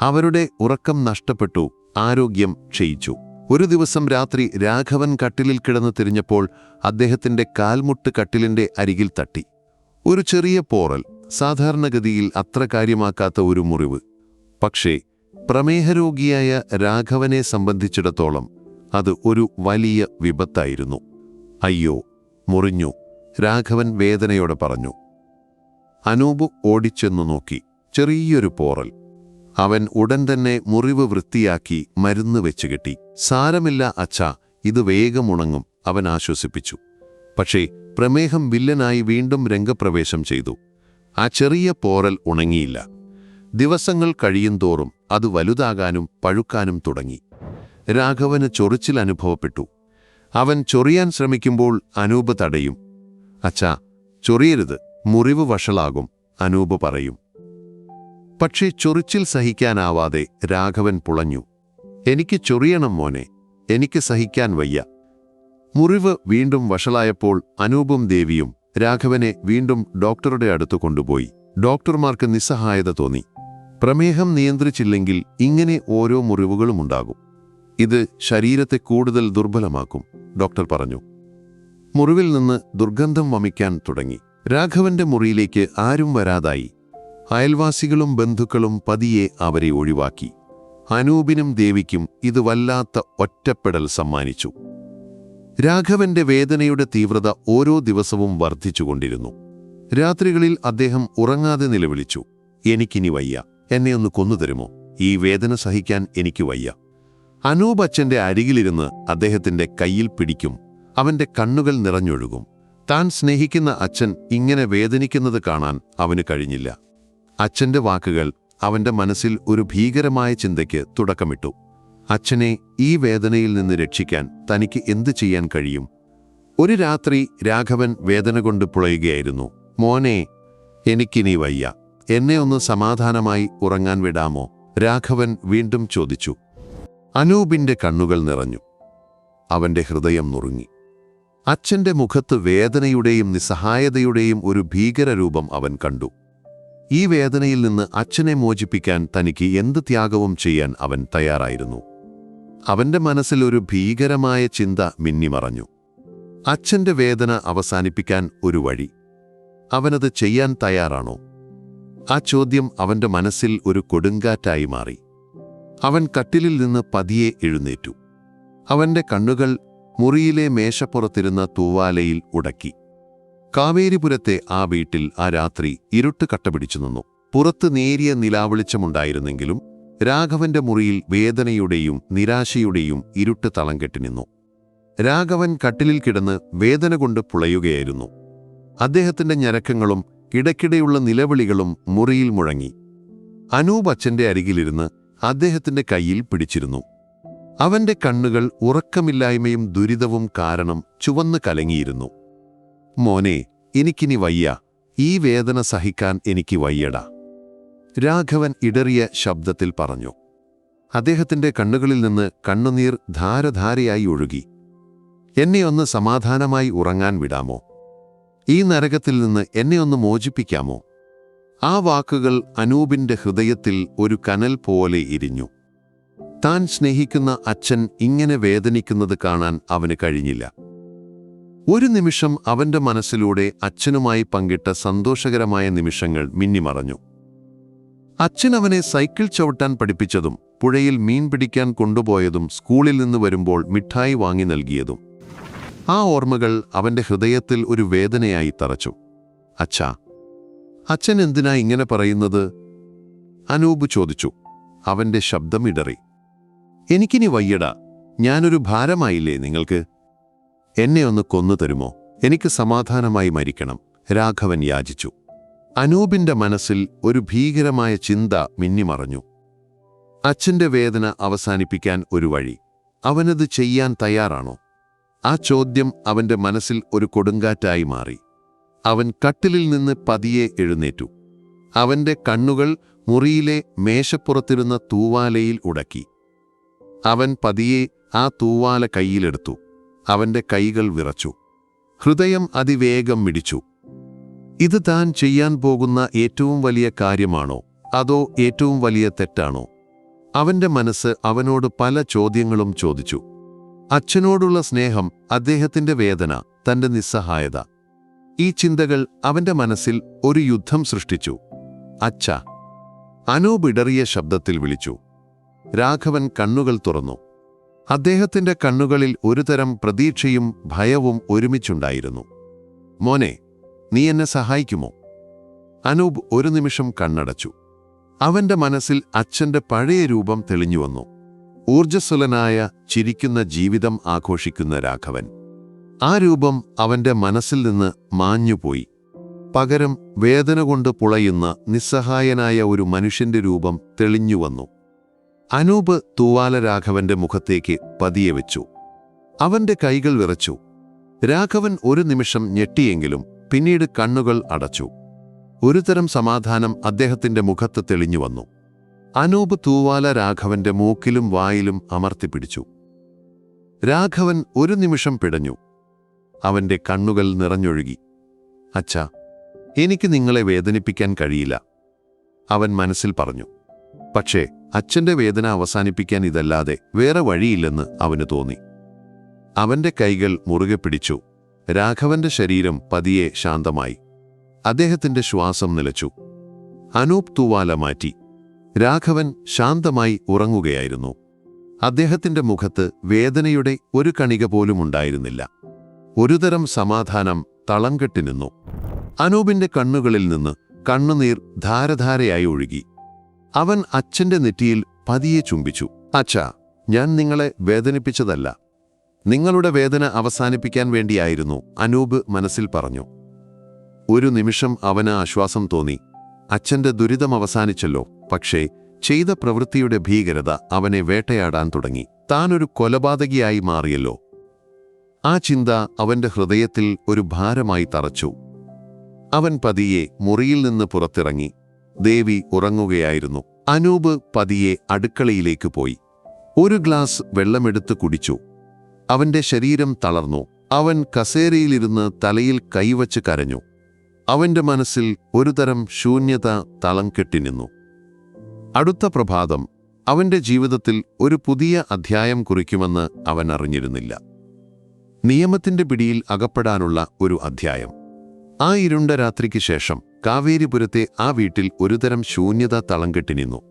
അവരുടെ ഉറക്കം നഷ്ടപ്പെട്ടു, ആരോഗ്യം ക്ഷയിച്ചു. ഒരു ദിവസം രാത്രി രാഘവൻ കട്ടിലിൽ കിടന്നു തിരിഞ്ഞപ്പോൾ അദ്ദേഹത്തിന്റെ കാൽമുട്ട് കട്ടിലിന്റെ അരികിൽ തട്ടി. ഒരു ചെറിയ പോറൽ, സാധാരണഗതിയിൽ അത്ര കാര്യമാക്കാത്ത ഒരു മുറിവ്. പക്ഷേ പ്രമേഹരോഗിയായ രാഘവനെ സംബന്ധിച്ചിടത്തോളം അത് ഒരു വലിയ വിപത്തായിരുന്നു. അയ്യോ, മുറിഞ്ഞു, രാഘവൻ വേദനയോടെ പറഞ്ഞു. അനൂപ് ഓടിച്ചെന്നു നോക്കി. ചെറിയൊരു പോറൽ. അവൻ ഉടൻ തന്നെ മുറിവ് വൃത്തിയാക്കി മരുന്ന് വെച്ച് കെട്ടി. സാരമില്ല അച്ഛാ, ഇത് വേഗം ഉണങ്ങും, അവൻ ആശ്വസിപ്പിച്ചു. പക്ഷേ പ്രമേഹം വില്ലനായി വീണ്ടും രംഗപ്രവേശം ചെയ്തു. ആ ചെറിയ പോറൽ ഉണങ്ങിയില്ല. ദിവസങ്ങൾ കഴിയുന്തോറും അത് വലുതാകാനും പഴുക്കാനും തുടങ്ങി. രാഘവന് ചൊറിച്ചിൽ അനുഭവപ്പെട്ടു. അവൻ ചൊറിയാൻ ശ്രമിക്കുമ്പോൾ അനൂപ് തടയും. അച്ഛാ, ചൊറിയരുത്, മുറിവ് വഷളാകും, അനൂപ് പറയും. പക്ഷേ ചൊറിച്ചിൽ സഹിക്കാനാവാതെ രാഘവൻ പുളഞ്ഞു. എനിക്ക് ചൊറിയണം മോനെ, എനിക്ക് സഹിക്കാൻ വയ്യ. മുറിവ് വീണ്ടും വഷളായപ്പോൾ അനൂപും ദേവിയും രാഘവനെ വീണ്ടും ഡോക്ടറുടെ അടുത്ത് കൊണ്ടുപോയി. ഡോക്ടർമാർക്ക് നിസ്സഹായത തോന്നി. പ്രമേഹം നിയന്ത്രിച്ചില്ലെങ്കിൽ ഇങ്ങനെ ഓരോ മുറിവുകളുമുണ്ടാകും. ഇത് ശരീരത്തെ കൂടുതൽ ദുർബലമാക്കും, ഡോക്ടർ പറഞ്ഞു. മുറിവിൽ നിന്ന് ദുർഗന്ധം വമിക്കാൻ തുടങ്ങി. രാഘവന്റെ മുറിയിലേക്ക് ആരും വരാതായി. അയൽവാസികളും ബന്ധുക്കളും പതിയെ അവരെ ഒഴിവാക്കി. അനൂപിനും ദേവിക്കും ഇത് വല്ലാത്ത ഒറ്റപ്പെടൽ സമ്മാനിച്ചു. രാഘവന്റെ വേദനയുടെ തീവ്രത ഓരോ ദിവസവും വർദ്ധിച്ചുകൊണ്ടിരുന്നു. രാത്രികളിൽ അദ്ദേഹം ഉറങ്ങാതെ നിലവിളിച്ചു. എനിക്കിനി വയ്യ, എന്നെ ഒന്ന് കൊന്നുതരുമോ? ഈ വേദന സഹിക്കാൻ എനിക്ക് വയ്യ. അനൂപ് അച്ഛന്റെ അരികിലിരുന്ന് അദ്ദേഹത്തിന്റെ കയ്യിൽ പിടിക്കും. അവന്റെ കണ്ണുകൾ നിറഞ്ഞൊഴുകും. താൻ സ്നേഹിക്കുന്ന അച്ഛൻ ഇങ്ങനെ വേദനിക്കുന്നത് കാണാൻ അവന് കഴിഞ്ഞില്ല. അച്ഛന്റെ വാക്കുകൾ അവന്റെ മനസ്സിൽ ഒരു ഭീകരമായ ചിന്തയ്ക്ക് തുടക്കമിട്ടു. അച്ഛനെ ഈ വേദനയിൽ നിന്ന് രക്ഷിക്കാൻ തനിക്ക് എന്തു ചെയ്യാൻ കഴിയും? ഒരു രാത്രി രാഘവൻ വേദന കൊണ്ട് പുളയുകയായിരുന്നു. മോനെ, എനിക്കിനി വയ്യ, എന്നെ ഒന്ന് സമാധാനമായി ഉറങ്ങാൻ വിടാമോ? രാഘവൻ വീണ്ടും ചോദിച്ചു. അനൂപിന്റെ കണ്ണുകൾ നിറഞ്ഞു. അവന്റെ ഹൃദയം നുറുങ്ങി. അച്ഛന്റെ മുഖത്ത് വേദനയുടെയും നിസ്സഹായതയുടെയും ഒരു ഭീകരരൂപം അവൻ കണ്ടു. ഈ വേദനയിൽ നിന്ന് അച്ഛനെ മോചിപ്പിക്കാൻ തനിക്ക് എന്ത് ത്യാഗവും ചെയ്യാൻ അവൻ തയ്യാറായിരുന്നു. അവന്റെ മനസ്സിൽ ഒരു ഭീകരമായ ചിന്ത മിന്നിമറഞ്ഞു. അച്ഛന്റെ വേദന അവസാനിപ്പിക്കാൻ ഒരു വഴി. അവനത് ചെയ്യാൻ തയ്യാറാണോ? ആ ചോദ്യം അവന്റെ മനസ്സിൽ ഒരു കൊടുങ്കാറ്റായി മാറി. അവൻ കട്ടിലിൽ നിന്ന് പതിയെ എഴുന്നേറ്റു. അവന്റെ കണ്ണുകൾ മുറിയിലെ മേശപ്പുറത്തിരുന്ന തൂവാലയിൽ ഉടക്കി. കാവേരിപുരത്തെ ആ വീട്ടിൽ ആ രാത്രി ഇരുട്ട് കട്ടപിടിച്ചു നിന്നു. പുറത്ത് നേരിയ നിലാവെളിച്ചമുണ്ടായിരുന്നെങ്കിലും രാഘവന്റെ മുറിയിൽ വേദനയുടെയും നിരാശയുടെയും ഇരുട്ട് തളം കെട്ടി നിന്നു. രാഘവൻ കട്ടിലിൽ കിടന്ന് വേദന കൊണ്ട് പുളയുകയായിരുന്നു. അദ്ദേഹത്തിന്റെ ഞരക്കങ്ങളും ഇടയ്ക്കിടെയുള്ള നിലവിളികളും മുറിയിൽ മുഴങ്ങി. അനൂപ് അച്ഛന്റെ അരികിലിരുന്ന് അദ്ദേഹത്തിന്റെ കയ്യിൽ പിടിച്ചിരുന്നു. അവന്റെ കണ്ണുകൾ ഉറക്കമില്ലായ്മയും ദുരിതവും കാരണം ചുവന്ന് കലങ്ങിയിരുന്നു. മോനെ, എനിക്കിനി വയ്യ, ഈ വേദന സഹിക്കാൻ എനിക്ക് വയ്യടാ, രാഘവൻ ഇടറിയ ശബ്ദത്തിൽ പറഞ്ഞു. അദ്ദേഹത്തിന്റെ കണ്ണുകളിൽ നിന്ന് കണ്ണുനീർ ധാരധാരയായി ഒഴുകി. എന്നെ ഒന്ന് സമാധാനമായി ഉറങ്ങാൻ വിടാമോ? ഈ നരകത്തിൽ നിന്ന് എന്നെ ഒന്ന് മോചിപ്പിക്കാമോ? ആ വാക്കുകൾ അനൂപിന്റെ ഹൃദയത്തിൽ ഒരു കനൽ പോലെ ഇരിഞ്ഞു. താൻ സ്നേഹിക്കുന്ന അച്ഛൻ ഇങ്ങനെ വേദനിക്കുന്നത് കാണാൻ അവന് കഴിഞ്ഞില്ല. ഒരു നിമിഷം അവന്റെ മനസ്സിലൂടെ അച്ഛനുമായി പങ്കിട്ട സന്തോഷകരമായ നിമിഷങ്ങൾ മിന്നിമറഞ്ഞു. അച്ഛൻ അവനെ സൈക്കിൾ ചവിട്ടാൻ പഠിപ്പിച്ചതും പുഴയിൽ മീൻ പിടിക്കാൻ കൊണ്ടുപോയതും സ്കൂളിൽ നിന്ന് വരുമ്പോൾ മിഠായി വാങ്ങി നൽകിയതും. ആ ഓർമ്മകൾ അവന്റെ ഹൃദയത്തിൽ ഒരു വേദനയായി തറച്ചു. അച്ഛാ, അച്ഛൻ എന്തിനാ ഇങ്ങനെ പറയുന്നത്? അനൂപ് ചോദിച്ചു. അവന്റെ ശബ്ദം ഇടറി. എനിക്കിനി വയ്യടാ. ഞാനൊരു ഭാരമായില്ലേ നിങ്ങൾക്ക്? എന്നെ ഒന്ന് കൊന്നു തരുമോ? എനിക്ക് സമാധാനമായി മരിക്കണം, രാഘവൻ യാചിച്ചു. അനൂപിന്റെ മനസ്സിൽ ഒരു ഭീകരമായ ചിന്ത മിന്നിമറഞ്ഞു. അച്ഛന്റെ വേദന അവസാനിപ്പിക്കാൻ ഒരു വഴി. അവനത് ചെയ്യാൻ തയ്യാറാണോ? ആ ചോദ്യം അവന്റെ മനസ്സിൽ ഒരു കൊടുങ്കാറ്റായി മാറി. അവൻ കട്ടിലിൽ നിന്ന് പതിയെ എഴുന്നേറ്റു. അവന്റെ കണ്ണുകൾ മുറിയിലെ മേശപ്പുറത്തിരുന്ന തൂവാലയിൽ ഉടക്കി. അവൻ പതിയെ ആ തൂവാല കൈയിലെടുത്തു. അവന്റെ കൈകൾ വിറച്ചു. ഹൃദയം അതിവേഗം മിടിച്ചു. ഇത് താൻ ചെയ്യാൻ പോകുന്ന ഏറ്റവും വലിയ കാര്യമാണോ, അതോ ഏറ്റവും വലിയ തെറ്റാണോ? അവന്റെ മനസ്സ് അവനോട് പല ചോദ്യങ്ങളും ചോദിച്ചു. അച്ഛനോടുള്ള സ്നേഹം, അദ്ദേഹത്തിന്റെ വേദന, തന്റെ നിസ്സഹായത. ഈ ചിന്തകൾ അവന്റെ മനസ്സിൽ ഒരു യുദ്ധം സൃഷ്ടിച്ചു. അച്ഛാ, അനൂപ് ഇടറിയ ശബ്ദത്തിൽ വിളിച്ചു. രാഘവൻ കണ്ണുകൾ തുറന്നു. അദ്ദേഹത്തിന്റെ കണ്ണുകളിൽ ഒരുതരം പ്രതീക്ഷയും ഭയവും ഒരുമിച്ചുണ്ടായിരുന്നു. മോനെ, നീ എന്നെ സഹായിക്കുമോ? അനൂപ് ഒരു നിമിഷം കണ്ണടച്ചു. അവന്റെ മനസ്സിൽ അച്ഛന്റെ പഴയ രൂപം തെളിഞ്ഞുവന്നു. ഊർജ്ജസ്വലനായ, ചിരിക്കുന്ന ജീവിതം ആഘോഷിക്കുന്ന രാഘവൻ. ആ രൂപം അവന്റെ മനസ്സിൽ നിന്ന് മാഞ്ഞുപോയി. പകരം വേദന കൊണ്ട് പുളയുന്ന നിസ്സഹായനായ ഒരു മനുഷ്യന്റെ രൂപം തെളിഞ്ഞുവന്നു. അനൂപ് തൂവാല രാഘവന്റെ മുഖത്തേക്ക് പതിയെ വെച്ചു. അവന്റെ കൈകൾ വിറച്ചു. രാഘവൻ ഒരു നിമിഷം ഞെട്ടിയെങ്കിലും പിന്നീട് കണ്ണുകൾ അടച്ചു. ഒരുതരം സമാധാനം അദ്ദേഹത്തിന്റെ മുഖത്ത് തെളിഞ്ഞുവന്നു. അനൂപ് തൂവാല രാഘവന്റെ മൂക്കിലും വായിലും അമർത്തിപ്പിടിച്ചു. രാഘവൻ ഒരു നിമിഷം പിടഞ്ഞു. അവന്റെ കണ്ണുകൾ നിറഞ്ഞൊഴുകി. അച്ഛാ, എനിക്ക് നിങ്ങളെ വേദനിപ്പിക്കാൻ കഴിയില്ല, അവൻ മനസ്സിൽ പറഞ്ഞു. പക്ഷേ അച്ഛന്റെ വേദന അവസാനിപ്പിക്കാൻ ഇതല്ലാതെ വേറെ വഴിയില്ലെന്ന് അവന് തോന്നി. അവന്റെ കൈകൾ മുറുകെ പിടിച്ചു. രാഘവന്റെ ശരീരം പതിയെ ശാന്തമായി. അദ്ദേഹത്തിന്റെ ശ്വാസം നിലച്ചു. അനൂപ് തൂവാല മാറ്റി. രാഘവൻ ശാന്തമായി ഉറങ്ങുകയായിരുന്നു. അദ്ദേഹത്തിന്റെ മുഖത്ത് വേദനയുടെ ഒരു കണിക പോലും ഉണ്ടായിരുന്നില്ല. ഒരുതരം സമാധാനം തളം കെട്ടി നിന്നു. അനൂപിന്റെ കണ്ണുകളിൽ നിന്ന് കണ്ണുനീർ ധാരധാരയായി ഒഴുകി. അവൻ അച്ഛന്റെ നെറ്റിയിൽ പതിയെ ചുംബിച്ചു. അച്ഛാ, ഞാൻ നിങ്ങളെ വേദനിപ്പിച്ചതല്ല, നിങ്ങളുടെ വേദന അവസാനിപ്പിക്കാൻ വേണ്ടിയായിരുന്നു, അനൂപ് മനസ്സിൽ പറഞ്ഞു. ഒരു നിമിഷം അവന് ആശ്വാസം തോന്നി. അച്ഛന്റെ ദുരിതം അവസാനിച്ചല്ലോ. പക്ഷേ ചെയ്ത പ്രവൃത്തിയുടെ ഭീകരത അവനെ വേട്ടയാടാൻ തുടങ്ങി. താനൊരു കൊലപാതകിയായി മാറിയല്ലോ. ആ ചിന്ത അവന്റെ ഹൃദയത്തിൽ ഒരു ഭാരമായി തറച്ചു. അവൻ പതിയെ മുറിയിൽ നിന്ന് പുറത്തിറങ്ങി. ദേവി ഉറങ്ങുകയായിരുന്നു. അനൂപ് പതിയെ അടുക്കളയിലേക്ക് പോയി. ഒരു ഗ്ലാസ് വെള്ളമെടുത്ത് കുടിച്ചു. അവന്റെ ശരീരം തളർന്നു. അവൻ കസേരയിലിരുന്ന് തലയിൽ കൈവച്ച് കരഞ്ഞു. അവന്റെ മനസ്സിൽ ഒരുതരം ശൂന്യത തളം കെട്ടിനിന്നു. അടുത്ത പ്രഭാതം അവന്റെ ജീവിതത്തിൽ ഒരു പുതിയ അധ്യായം കുറിക്കുമെന്ന് അവൻ അറിഞ്ഞിരുന്നില്ല. നിയമത്തിന്റെ പിടിയിൽ അകപ്പെടാനുള്ള ഒരു അധ്യായം. ആ ഇരുണ്ട രാത്രിക്ക് ശേഷം കാവേരിപുരത്തെ ആ വീട്ടിൽ ഒരുതരം ശൂന്യത തളം കെട്ടിനിന്നു.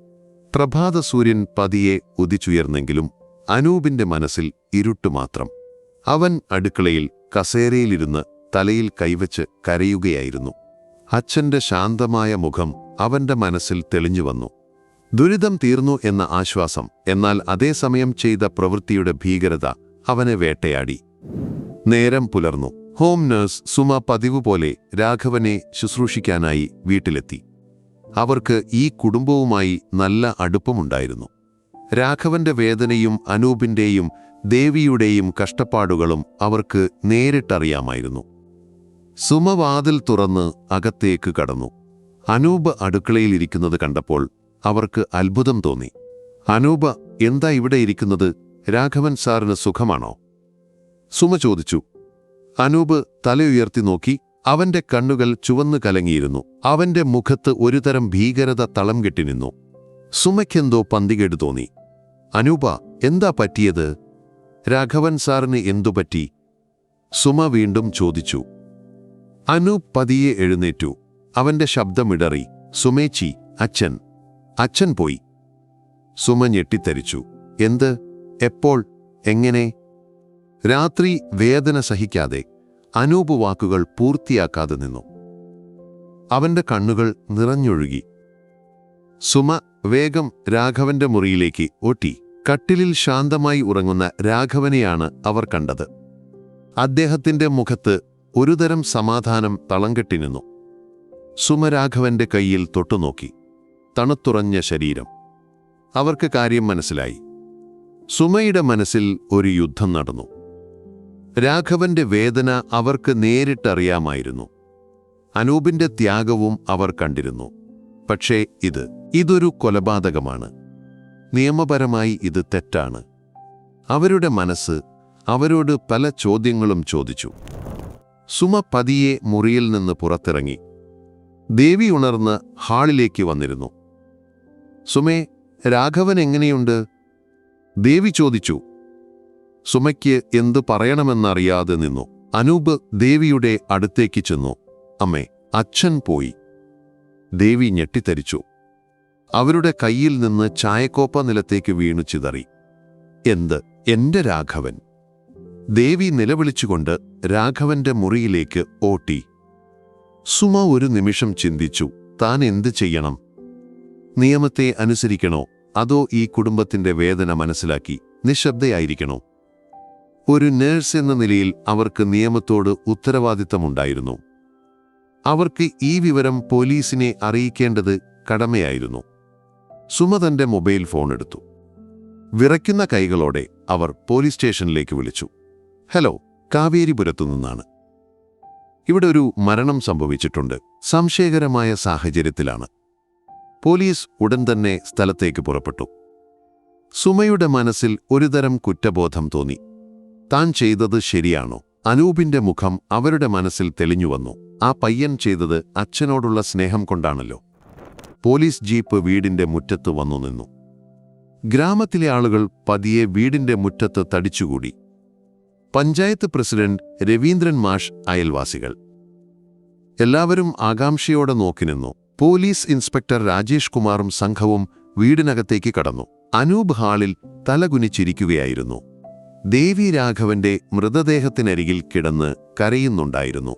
പ്രഭാത സൂര്യൻ പതിയെ ഉദിച്ചുയർന്നെങ്കിലും അനൂപിന്റെ മനസ്സിൽ ഇരുട്ടുമാത്രം. അവൻ അടുക്കളയിൽ കസേരയിലിരുന്ന് തലയിൽ കൈവച്ച് കരയുകയായിരുന്നു. അച്ഛന്റെ ശാന്തമായ മുഖം അവന്റെ മനസ്സിൽ തെളിഞ്ഞുവന്നു. ദുരിതം തീർന്നു എന്ന ആശ്വാസം, എന്നാൽ അതേസമയം ചെയ്ത പ്രവൃത്തിയുടെ ഭീകരത അവനെ വേട്ടയാടി. നേരം പുലർന്നു. ഹോം നഴ്സ് സുമ പതിവ് പോലെ രാഘവനെ ശുശ്രൂഷിക്കാനായി വീട്ടിലെത്തി. അവർക്ക് ഈ കുടുംബവുമായി നല്ല അടുപ്പമുണ്ടായിരുന്നു. രാഘവന്റെ വേദനയും അനൂപിന്റെയും ദേവിയുടെയും കഷ്ടപ്പാടുകളും അവർക്ക് നേരിട്ടറിയാമായിരുന്നു. സുമ വാതിൽ തുറന്ന് അകത്തേക്ക് കടന്നു. അനൂപ് അടുക്കളയിലിരിക്കുന്നത് കണ്ടപ്പോൾ അവർക്ക് അത്ഭുതം തോന്നി. അനൂപ് എന്താ ഇവിടെ ഇരിക്കുന്നത്? രാഘവൻ സാറിന് സുഖമാണോ? സുമ ചോദിച്ചു. അനൂപ് തലയുയർത്തി നോക്കി. അവന്റെ കണ്ണുകൾ ചുവന്നു കലങ്ങിയിരുന്നു. അവന്റെ മുഖത്ത് ഒരുതരം ഭീകരത തളം കെട്ടി നിന്നു. സുമയ്ക്കെന്തോ പന്തികേട് തോന്നി. അനൂപ, എന്താ പറ്റിയത്? രാഘവൻ സാറിന് എന്തുപറ്റി? സുമ വീണ്ടും ചോദിച്ചു. അനൂപ് പതിയെ എഴുന്നേറ്റു. അവന്റെ ശബ്ദമിടറി. സുമേച്ചി, അച്ഛൻ. അച്ഛൻ പോയി. സുമ ഞെട്ടിത്തരിച്ചു. എന്ത്? എപ്പോൾ? എങ്ങനെ? രാത്രി വേദന സഹിക്കാതെ അനൂപ് വാക്കുകൾ പൂർത്തിയാക്കാതെ നിന്നു. അവന്റെ കണ്ണുകൾ നിറഞ്ഞൊഴുകി. സുമ വേഗം രാഘവന്റെ മുറിയിലേക്ക് ഓട്ടി. കട്ടിലിൽ ശാന്തമായി ഉറങ്ങുന്ന രാഘവനെയാണ് അവർ കണ്ടത്. അദ്ദേഹത്തിന്റെ മുഖത്ത് ഒരുതരം സമാധാനം തളംകെട്ടി നിന്നു. സുമ രാഘവന്റെ കൈയിൽ തൊട്ടുനോക്കി. തണുത്തുറഞ്ഞ ശരീരം. അവർക്ക് കാര്യം മനസ്സിലായി. സുമയുടെ മനസ്സിൽ ഒരു യുദ്ധം നടന്നു. രാഘവന്റെ വേദന അവർക്ക് നേരിട്ടറിയാമായിരുന്നു. അനൂപിന്റെ ത്യാഗവും അവർ കണ്ടിരുന്നു. പക്ഷേ ഇതൊരു കൊലപാതകമാണ്. നിയമപരമായി ഇത് തെറ്റാണ്. അവരുടെ മനസ്സ് അവരോട് പല ചോദ്യങ്ങളും ചോദിച്ചു. സുമ പതിയെ മുറിയിൽ നിന്ന് പുറത്തിറങ്ങി. ദേവി ഉണർന്ന് ഹാളിലേക്ക് വന്നിരുന്നു. സുമേ, രാഘവൻ എങ്ങനെയുണ്ട്? ദേവി ചോദിച്ചു. സുമയ്ക്ക് എന്തു പറയണമെന്നറിയാതെ നിന്നു. അനൂപ് ദേവിയുടെ അടുത്തേക്ക് ചെന്നു. അമ്മേ, അച്ഛൻ പോയി. ദേവി ഞെട്ടിത്തരിച്ചു. അവരുടെ കയ്യിൽ നിന്ന് ചായക്കോപ്പ നിലത്തേക്ക് വീണു ചിതറി. എന്ത്? എന്റെ രാഘവൻ! ദേവി നിലവിളിച്ചുകൊണ്ട് രാഘവന്റെ മുറിയിലേക്ക് ഓട്ടി. സുമ ഒരു നിമിഷം ചിന്തിച്ചു. താൻ എന്ത് ചെയ്യണം? നിയമത്തെ അനുസരിക്കണോ, അതോ ഈ കുടുംബത്തിന്റെ വേദന മനസ്സിലാക്കി നിശബ്ദയായിരിക്കണോ? ഒരു നേഴ്സ് എന്ന നിലയിൽ അവർക്ക് നിയമത്തോട് ഉത്തരവാദിത്തമുണ്ടായിരുന്നു. അവർക്ക് ഈ വിവരം പോലീസിനെ അറിയിക്കേണ്ടത് കടമയായിരുന്നു. സുമ തന്റെ മൊബൈൽ ഫോൺ എടുത്തു. വിറയ്ക്കുന്ന കൈകളോടെ അവർ പോലീസ് സ്റ്റേഷനിലേക്ക് വിളിച്ചു. ഹലോ, കാവേരിപുരത്തു നിന്നാണ്. ഇവിടെ ഒരു മരണം സംഭവിച്ചിട്ടുണ്ട്. സംശയകരമായ സാഹചര്യത്തിലാണ്. പോലീസ് ഉടൻ തന്നെ സ്ഥലത്തേക്ക് പുറപ്പെട്ടു. സുമയുടെ മനസ്സിൽ ഒരുതരം കുറ്റബോധം തോന്നി. താൻ ചെയ്തത് ശരിയാണോ? അനൂപിന്റെ മുഖം അവരുടെ മനസ്സിൽ തെളിഞ്ഞുവന്നു. ആ പയ്യൻ ചെയ്തത് അച്ഛനോടുള്ള സ്നേഹം കൊണ്ടാണല്ലോ. പോലീസ് ജീപ്പ് വീടിന്റെ മുറ്റത്ത് വന്നു നിന്നു. ഗ്രാമത്തിലെ ആളുകൾ പതിയെ വീടിന്റെ മുറ്റത്ത് തടിച്ചുകൂടി. പഞ്ചായത്ത് പ്രസിഡന്റ് രവീന്ദ്രൻ മാഷ്, അയൽവാസികൾ എല്ലാവരും ആകാംക്ഷയോടെ നോക്കി നിന്നു. പോലീസ് ഇൻസ്പെക്ടർ രാജേഷ് കുമാറും സംഘവും വീടിനകത്തേക്ക് കടന്നു. അനൂപ് ഹാളിൽ തലകുനിച്ചിരിക്കുകയായിരുന്നു. ദേവി രാഘവന്റെ മൃതദേഹത്തിനരികിൽ കിടന്ന് കരയുന്നുണ്ടായിരുന്നു.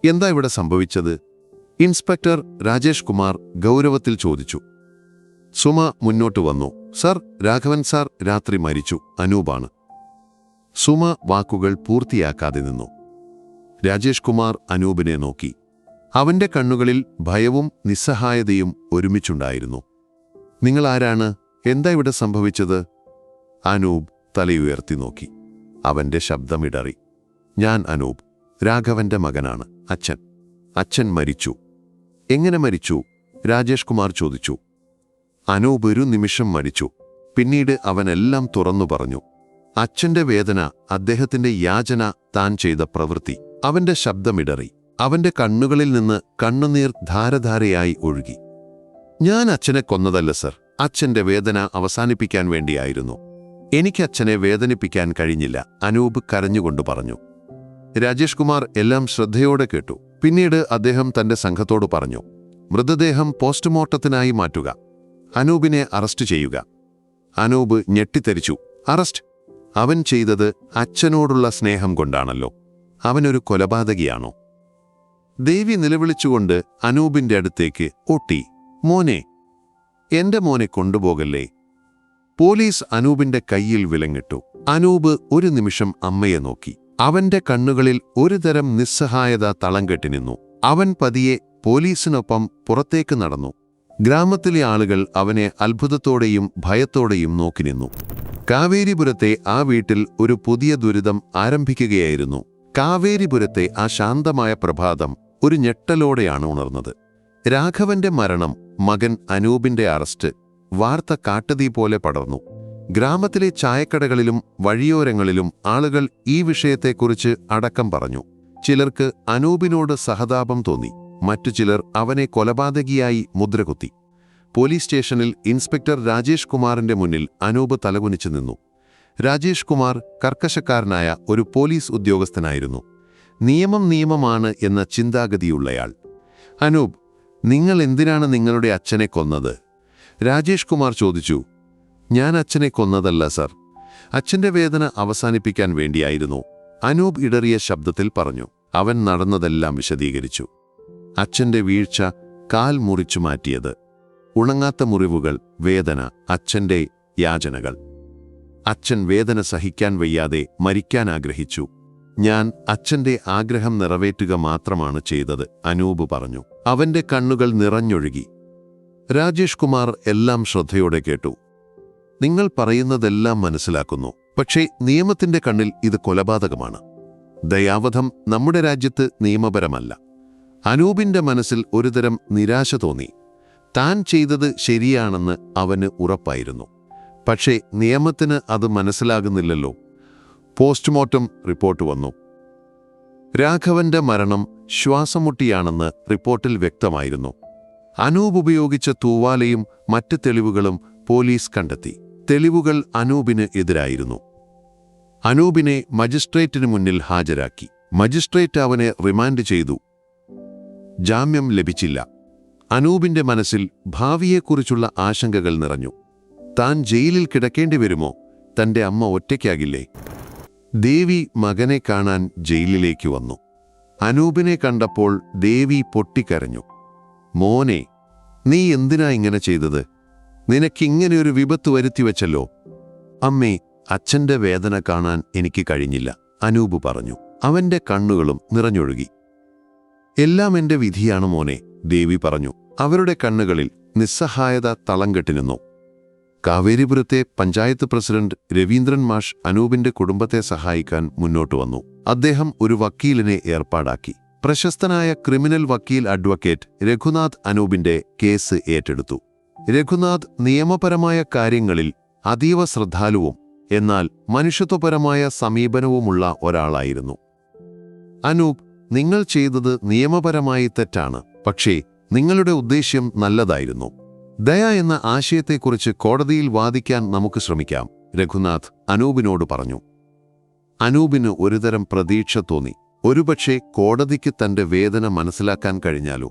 എന്താ ഇവിടെ സംഭവിച്ചത്? ഇൻസ്പെക്ടർ രാജേഷ് കുമാർ ഗൗരവത്തിൽ ചോദിച്ചു. സുമ മുന്നോട്ട് വന്നു. സർ, രാഘവൻ സാർ രാത്രി മരിച്ചു. അനൂപാണ്. സുമ വാക്കുകൾ പൂർത്തിയാക്കാതെ നിന്നു. രാജേഷ് കുമാർ അനൂപിനെ നോക്കി. അവന്റെ കണ്ണുകളിൽ ഭയവും നിസ്സഹായതയും ഒരുമിച്ചുണ്ടായിരുന്നു. നിങ്ങൾ ആരാണ്? എന്താ ഇവിടെ സംഭവിച്ചത്? അനൂപ് തലയുയർത്തി നോക്കി. അവന്റെ ശബ്ദമിടറി. ഞാൻ അനൂപ്, രാഘവന്റെ മകനാണ്. അച്ഛൻ മരിച്ചു. എങ്ങനെ മരിച്ചു? രാജേഷ് കുമാർ ചോദിച്ചു. അനൂപ് ഒരു നിമിഷം മരിച്ചു. പിന്നീട് അവനെല്ലാം തുറന്നു പറഞ്ഞു. അച്ഛന്റെ വേദന, അദ്ദേഹത്തിന്റെ യാചന, താൻ ചെയ്ത പ്രവൃത്തി. അവന്റെ ശബ്ദമിടറി. അവന്റെ കണ്ണുകളിൽ നിന്ന് കണ്ണുനീർ ധാരധാരയായി ഒഴുകി. ഞാൻ അച്ഛനെ കൊന്നതല്ല സർ. അച്ഛന്റെ വേദന അവസാനിപ്പിക്കാൻ വേണ്ടിയായിരുന്നു. എനിക്ക് അച്ഛനെ വേദനിപ്പിക്കാൻ കഴിഞ്ഞില്ല, അനൂപ് കരഞ്ഞുകൊണ്ട് പറഞ്ഞു. രാജേഷ് കുമാർ എല്ലാം ശ്രദ്ധയോടെ കേട്ടു. പിന്നീട് അദ്ദേഹം തന്റെ സംഘത്തോട് പറഞ്ഞു, മൃതദേഹം പോസ്റ്റ്മോർട്ടത്തിനായി മാറ്റുക. അനൂപിനെ അറസ്റ്റ് ചെയ്യുക. അനൂപ് ഞെട്ടിത്തെരിച്ചു. അറസ്റ്റ്? അവൻ ചെയ്തത് അച്ഛനോടുള്ള സ്നേഹം കൊണ്ടാണല്ലോ. അവനൊരു കൊലപാതകിയാണോ? ദേവി നിലവിളിച്ചുകൊണ്ട് അനൂപിന്റെ അടുത്തേക്ക് ഓട്ടി. മോനെ, എന്റെ മോനെ കൊണ്ടുപോകല്ലേ. പോലീസ് അനൂപിന്റെ കയ്യിൽ വിലങ്ങിട്ടു. അനൂപ് ഒരു നിമിഷം അമ്മയെ നോക്കി. അവന്റെ കണ്ണുകളിൽ ഒരുതരം നിസ്സഹായത തളം കെട്ടി നിന്നു. അവൻ പതിയെ പോലീസിനൊപ്പം പുറത്തേക്ക് നടന്നു. ഗ്രാമത്തിലെ ആളുകൾ അവനെ അത്ഭുതത്തോടെയും ഭയത്തോടെയും നോക്കി നിന്നു. കാവേരിപുരത്തെ ആ വീട്ടിൽ ഒരു പുതിയ ദുരിതം ആരംഭിക്കുകയായിരുന്നു. കാവേരിപുരത്തെ ആ ശാന്തമായ പ്രഭാതം ഒരു ഞെട്ടലോടെയാണ് ഉണർന്നത്. രാഘവന്റെ മരണം, മകൻ അനൂപിന്റെ അറസ്റ്റ്, വാർത്ത കാട്ടുതീ പോലെ പടർന്നു. ഗ്രാമത്തിലെ ചായക്കടകളിലും വഴിയോരങ്ങളിലും ആളുകൾ ഈ വിഷയത്തെക്കുറിച്ച് അടക്കം പറഞ്ഞു. ചിലർക്ക് അനൂപിനോട് സഹതാപം തോന്നി, മറ്റു ചിലർ അവനെ കൊലപാതകിയായി മുദ്രകുത്തി. പോലീസ് സ്റ്റേഷനിൽ ഇൻസ്പെക്ടർ രാജേഷ് കുമാറിന്റെ മുന്നിൽ അനൂപ് തലകുനിച്ചു നിന്നു. രാജേഷ് കുമാർ കർക്കശക്കാരനായ ഒരു പോലീസ് ഉദ്യോഗസ്ഥനായിരുന്നു. നിയമം നിയമമാണ് എന്ന ചിന്താഗതിയുള്ളയാൾ. അനൂപ്, നിങ്ങൾ എന്തിനാണ് നിങ്ങളുടെ അച്ഛനെ കൊന്നത്? രാജേഷ് കുമാർ ചോദിച്ചു. ഞാൻ അച്ഛനെ കൊന്നതല്ല സർ. അച്ഛന്റെ വേദന അവസാനിപ്പിക്കാൻ വേണ്ടിയായിരുന്നു, അനൂപ് ഇടറിയ ശബ്ദത്തിൽ പറഞ്ഞു. അവൻ നടന്നതെല്ലാം വിശദീകരിച്ചു. അച്ഛന്റെ വീഴ്ച, കാൽ മുറിച്ചു മാറ്റിയത്, ഉണങ്ങാത്ത മുറിവുകൾ, വേദന, അച്ഛന്റെ യാചനകൾ. അച്ഛൻ വേദന സഹിക്കാൻ വയ്യാതെ മരിക്കാൻ ആഗ്രഹിച്ചു. ഞാൻ അച്ഛന്റെ ആഗ്രഹം നിറവേറ്റുക മാത്രമാണ് ചെയ്തത്, അനൂപ് പറഞ്ഞു. അവന്റെ കണ്ണുകൾ നിറഞ്ഞൊഴുകി. രാജേഷ് കുമാർ എല്ലാം ശ്രദ്ധയോടെ കേട്ടു. നിങ്ങൾ പറയുന്നതെല്ലാം മനസ്സിലാക്കുന്നു, പക്ഷേ നിയമത്തിന്റെ കണ്ണിൽ ഇത് കൊലപാതകമാണ്. ദയാവധം നമ്മുടെ രാജ്യത്ത് നിയമപരമല്ല. അനൂപിന്റെ മനസ്സിൽ ഒരുതരം നിരാശ തോന്നി. താൻ ചെയ്തത് ശരിയാണെന്ന് അവന് ഉറപ്പായിരുന്നു. പക്ഷേ നിയമത്തിന് അത് മനസ്സിലാകുന്നില്ലല്ലോ. പോസ്റ്റ്മോർട്ടം റിപ്പോർട്ട് വന്നു. രാഘവന്റെ മരണം ശ്വാസമുട്ടിയാണെന്ന് റിപ്പോർട്ടിൽ വ്യക്തമായിരുന്നു. അനൂപ് ഉപയോഗിച്ച തൂവാലയും മറ്റ് തെളിവുകളും പോലീസ് കണ്ടെത്തി. തെളിവുകൾ അനൂപിന് എതിരായിരുന്നു. അനൂപിനെ മജിസ്ട്രേറ്റിന് മുന്നിൽ ഹാജരാക്കി. മജിസ്ട്രേറ്റ് അവനെ റിമാൻഡ് ചെയ്തു. ജാമ്യം ലഭിച്ചില്ല. അനൂപിന്റെ മനസ്സിൽ ഭാവിയെക്കുറിച്ചുള്ള ആശങ്കകൾ നിറഞ്ഞു. താൻ ജയിലിൽ കിടക്കേണ്ടി വരുമോ? തന്റെ അമ്മ ഒറ്റയ്ക്കാകില്ലേ? ദേവി മകനെ കാണാൻ ജയിലിലേക്ക് വന്നു. അനൂപിനെ കണ്ടപ്പോൾ ദേവി പൊട്ടിക്കരഞ്ഞു. മോനെ, നീ എന്തിനാ ഇങ്ങനെ ചെയ്തത്? നിനക്കിങ്ങനെയൊരു വിപത്ത് വരുത്തിവെച്ചല്ലോ. അമ്മേ, അച്ഛന്റെ വേദന കാണാൻ എനിക്ക് കഴിഞ്ഞില്ല, അനൂപ് പറഞ്ഞു. അവന്റെ കണ്ണുകളും നിറഞ്ഞൊഴുകി. എല്ലാം എന്റെ വിധിയാണ് മോനെ, ദേവി പറഞ്ഞു. അവരുടെ കണ്ണുകളിൽ നിസ്സഹായത തളം കെട്ടിനിന്നു. കാവേരിപുരത്തെ പഞ്ചായത്ത് പ്രസിഡന്റ് രവീന്ദ്രൻ മാഷ് അനൂപിന്റെ കുടുംബത്തെ സഹായിക്കാൻ മുന്നോട്ടു വന്നു. അദ്ദേഹം ഒരു വക്കീലിനെ ഏർപ്പാടാക്കി. പ്രശസ്തനായ ക്രിമിനൽ വക്കീൽ അഡ്വക്കേറ്റ് രഘുനാഥ് അനൂപിന്റെ കേസ് ഏറ്റെടുത്തു. രഘുനാഥ് നിയമപരമായ കാര്യങ്ങളിൽ അതീവ ശ്രദ്ധാലുവും എന്നാൽ മനുഷ്യത്വപരമായ സമീപനവുമുള്ള ഒരാളായിരുന്നു. അനൂപ്, നിങ്ങൾ ചെയ്തത് നിയമപരമായി തെറ്റാണ്, പക്ഷേ നിങ്ങളുടെ ഉദ്ദേശ്യം നല്ലതായിരുന്നു. ദയ എന്ന ആശയത്തെക്കുറിച്ച് കോടതിയിൽ വാദിക്കാൻ നമുക്ക് ശ്രമിക്കാം, രഘുനാഥ് അനൂപിനോട് പറഞ്ഞു. അനൂപിന് ഒരുതരം പ്രതീക്ഷ തോന്നി. ഒരുപക്ഷെ കോടതിക്ക് തന്റെ വേദന മനസ്സിലാക്കാൻ കഴിഞ്ഞാലോ.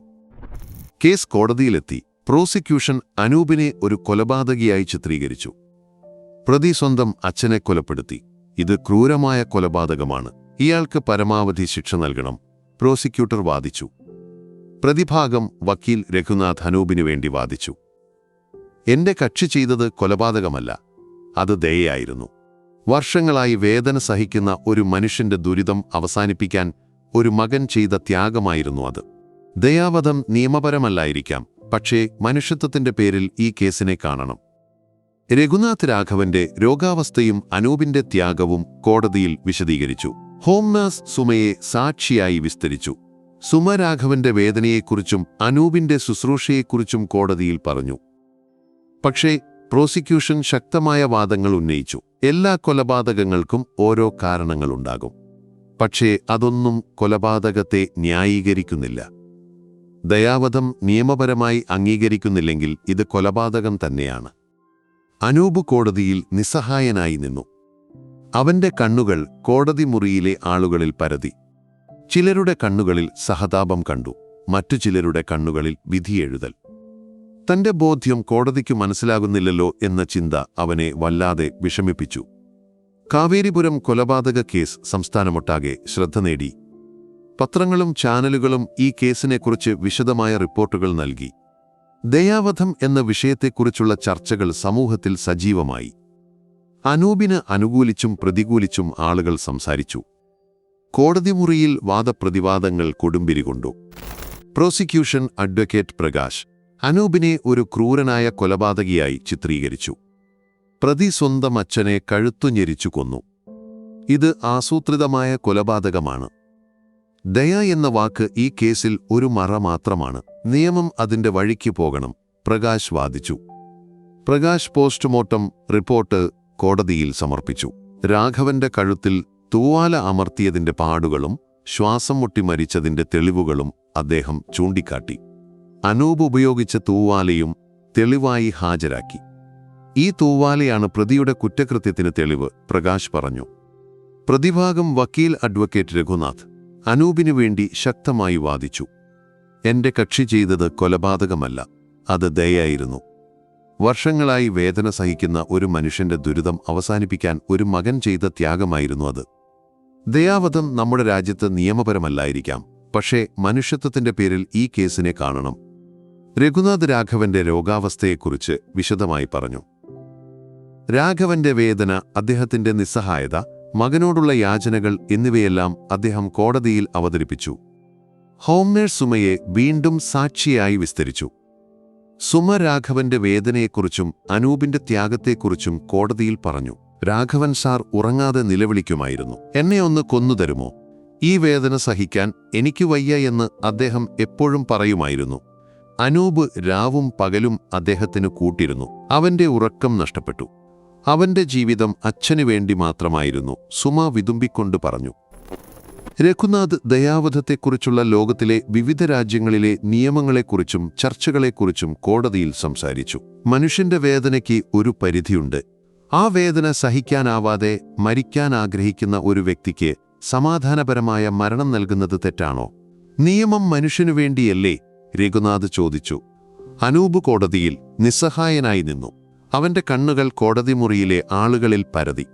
കേസ് കോടതിയിലെത്തി. പ്രോസിക്യൂഷൻ അനൂപിനെ ഒരു കൊലപാതകിയായി ചിത്രീകരിച്ചു. പ്രതി സ്വന്തം അച്ഛനെ കൊലപ്പെടുത്തി. ഇത് ക്രൂരമായ കൊലപാതകമാണ്. ഇയാൾക്ക് പരമാവധി ശിക്ഷ നൽകണം, പ്രോസിക്യൂട്ടർ വാദിച്ചു. പ്രതിഭാഗം വക്കീൽ രഘുനാഥ് അനൂപിനു വേണ്ടി വാദിച്ചു. എന്റെ കക്ഷി ചെയ്തത് കൊലപാതകമല്ല, അത് ദയയായിരുന്നു. വർഷങ്ങളായി വേദന സഹിക്കുന്ന ഒരു മനുഷ്യന്റെ ദുരിതം അവസാനിപ്പിക്കാൻ ഒരു മകൻ ചെയ്ത ത്യാഗമായിരുന്നു അത്. ദയാവധം നിയമപരമല്ലായിരിക്കാം, പക്ഷേ മനുഷ്യത്വത്തിന്റെ പേരിൽ ഈ കേസിനെ കാണണം. രഘുനാഥ് രാഘവന്റെ രോഗാവസ്ഥയും അനൂപിന്റെ ത്യാഗവും കോടതിയിൽ വിശദീകരിച്ചു. ഹോം നഴ്സ് സുമയെ സാക്ഷിയായി വിസ്തരിച്ചു. സുമ രാഘവന്റെ വേദനയെക്കുറിച്ചും അനൂപിന്റെ ശുശ്രൂഷയെക്കുറിച്ചും കോടതിയിൽ പറഞ്ഞു. പക്ഷേ പ്രോസിക്യൂഷൻ ശക്തമായ വാദങ്ങൾ ഉന്നയിച്ചു. എല്ലാ കൊലപാതകങ്ങൾക്കും ഓരോ കാരണങ്ങളുണ്ടാകും, പക്ഷേ അതൊന്നും കൊലപാതകത്തെ ന്യായീകരിക്കുന്നില്ല. ദയാവധം നിയമപരമായി അംഗീകരിക്കുന്നില്ലെങ്കിൽ ഇത് കൊലപാതകം തന്നെയാണ്. അനൂപ് കോടതിയിൽ നിസ്സഹായനായി നിന്നു. അവന്റെ കണ്ണുകൾ കോടതി മുറിയിലെ ആളുകളിൽ പരതി. ചിലരുടെ കണ്ണുകളിൽ സഹതാപം കണ്ടു, മറ്റു ചിലരുടെ കണ്ണുകളിൽ വിധിയെഴുതൽ. തന്റെ ബോധ്യം കോടതിക്കു മനസ്സിലാകുന്നില്ലല്ലോ എന്ന ചിന്ത അവനെ വല്ലാതെ വിഷമിപ്പിച്ചു. കാവേരിപുരം കൊലപാതക കേസ് സംസ്ഥാനമൊട്ടാകെ ശ്രദ്ധ നേടി. പത്രങ്ങളും ചാനലുകളും ഈ കേസിനെക്കുറിച്ച് വിശദമായ റിപ്പോർട്ടുകൾ നൽകി. ദയാവധം എന്ന വിഷയത്തെക്കുറിച്ചുള്ള ചർച്ചകൾ സമൂഹത്തിൽ സജീവമായി. അനൂപിന് അനുകൂലിച്ചും പ്രതികൂലിച്ചും ആളുകൾ സംസാരിച്ചു. കോടതി മുറിയിൽ വാദപ്രതിവാദങ്ങൾ കൊടുമ്പിരികൊണ്ടു. പ്രോസിക്യൂഷൻ അഡ്വക്കേറ്റ് പ്രകാശ് അനൂപിനെ ഒരു ക്രൂരനായ കൊലപാതകിയായി ചിത്രീകരിച്ചു. പ്രതി സ്വന്തം അച്ഛനെ കഴുത്തുഞെരിച്ചു കൊന്നു. ഇത് ആസൂത്രിതമായ കൊലപാതകമാണ്. ദയ എന്ന വാക്ക് ഈ കേസിൽ ഒരു മറ മാത്രമാണ്. നിയമം അതിന്റെ വഴിക്ക് പോകണം, പ്രകാശ് വാദിച്ചു. പ്രകാശ് പോസ്റ്റ്മോർട്ടം റിപ്പോർട്ട് കോടതിയിൽ സമർപ്പിച്ചു. രാഘവന്റെ കഴുത്തിൽ തൂവാല അമർത്തിയതിന്റെ പാടുകളും ശ്വാസം മുട്ടി മരിച്ചതിന്റെ തെളിവുകളും അദ്ദേഹം ചൂണ്ടിക്കാട്ടി. അനൂപ് ഉപയോഗിച്ച തൂവാലയും തെളിവായി ഹാജരാക്കി. ഈ തൂവാലയാണ് പ്രതിയുടെ കുറ്റകൃത്യത്തിന് തെളിവ്, പ്രകാശ് പറഞ്ഞു. പ്രതിഭാഗം വക്കീൽ അഡ്വക്കേറ്റ് രഘുനാഥ് അനൂപിനു വേണ്ടി ശക്തമായി വാദിച്ചു. എന്റെ കക്ഷി ചെയ്തത് കൊലപാതകമല്ല, അത് ദയയായിരുന്നു. വർഷങ്ങളായി വേദന സഹിക്കുന്ന ഒരു മനുഷ്യന്റെ ദുരിതം അവസാനിപ്പിക്കാൻ ഒരു മകൻ ചെയ്ത ത്യാഗമായിരുന്നു അത്. ദയാവധം നമ്മുടെ രാജ്യത്ത് നിയമപരമല്ലായിരിക്കാം, പക്ഷേ മനുഷ്യത്വത്തിന്റെ പേരിൽ ഈ കേസിനെ കാണണം. രഘുനാഥ് രാഘവന്റെ രോഗാവസ്ഥയെക്കുറിച്ച് വിശദമായി പറഞ്ഞു. രാഘവന്റെ വേദന, അദ്ദേഹത്തിന്റെ നിസ്സഹായത, മകനോടുള്ള യാചനകൾ എന്നിവയെല്ലാം അദ്ദേഹം കോടതിയിൽ അവതരിപ്പിച്ചു. ഹോം നേഴ്സ് സുമയെ വീണ്ടും സാക്ഷിയായി വിസ്തരിച്ചു. സുമ രാഘവന്റെ വേദനയെക്കുറിച്ചും അനൂപിന്റെ ത്യാഗത്തെക്കുറിച്ചും കോടതിയിൽ പറഞ്ഞു. രാഘവൻ സാർ ഉറങ്ങാതെ നിലവിളിക്കുമായിരുന്നു, എന്നെ ഒന്ന് കൊന്നുതരുമോ, ഈ വേദന സഹിക്കാൻ എനിക്ക് വയ്യ എന്ന് അദ്ദേഹം എപ്പോഴും പറയുമായിരുന്നു. അനൂപ് രാവും പകലും അദ്ദേഹത്തിന് കൂട്ടിരുന്നു. അവന്റെ ഉറക്കം നഷ്ടപ്പെട്ടു. അവന്റെ ജീവിതം അച്ഛനു വേണ്ടി മാത്രമായിരുന്നു, സുമ വിതുമ്പിക്കൊണ്ട് പറഞ്ഞു. രഘുനാഥ് ദയാവധത്തെക്കുറിച്ചുള്ള ലോകത്തിലെ വിവിധ രാജ്യങ്ങളിലെ നിയമങ്ങളെക്കുറിച്ചും ചർച്ചകളെക്കുറിച്ചും കോടതിയിൽ സംസാരിച്ചു. മനുഷ്യന്റെ വേദനയ്ക്ക് ഒരു പരിധിയുണ്ട്. ആ വേദന സഹിക്കാനാവാതെ മരിക്കാൻ ആഗ്രഹിക്കുന്ന ഒരു വ്യക്തിക്ക് സമാധാനപരമായ മരണം നൽകുന്നത് തെറ്റാണോ? നിയമം മനുഷ്യനു വേണ്ടിയല്ലേ? രഘുനാഥ് ചോദിച്ചു. അനൂപ് കോടതിയിൽ നിസ്സഹായനായി നിന്നു. അവന്റെ കണ്ണുകൾ കോടതി മുറിയിലെ ആളുകളിൽ പരതി.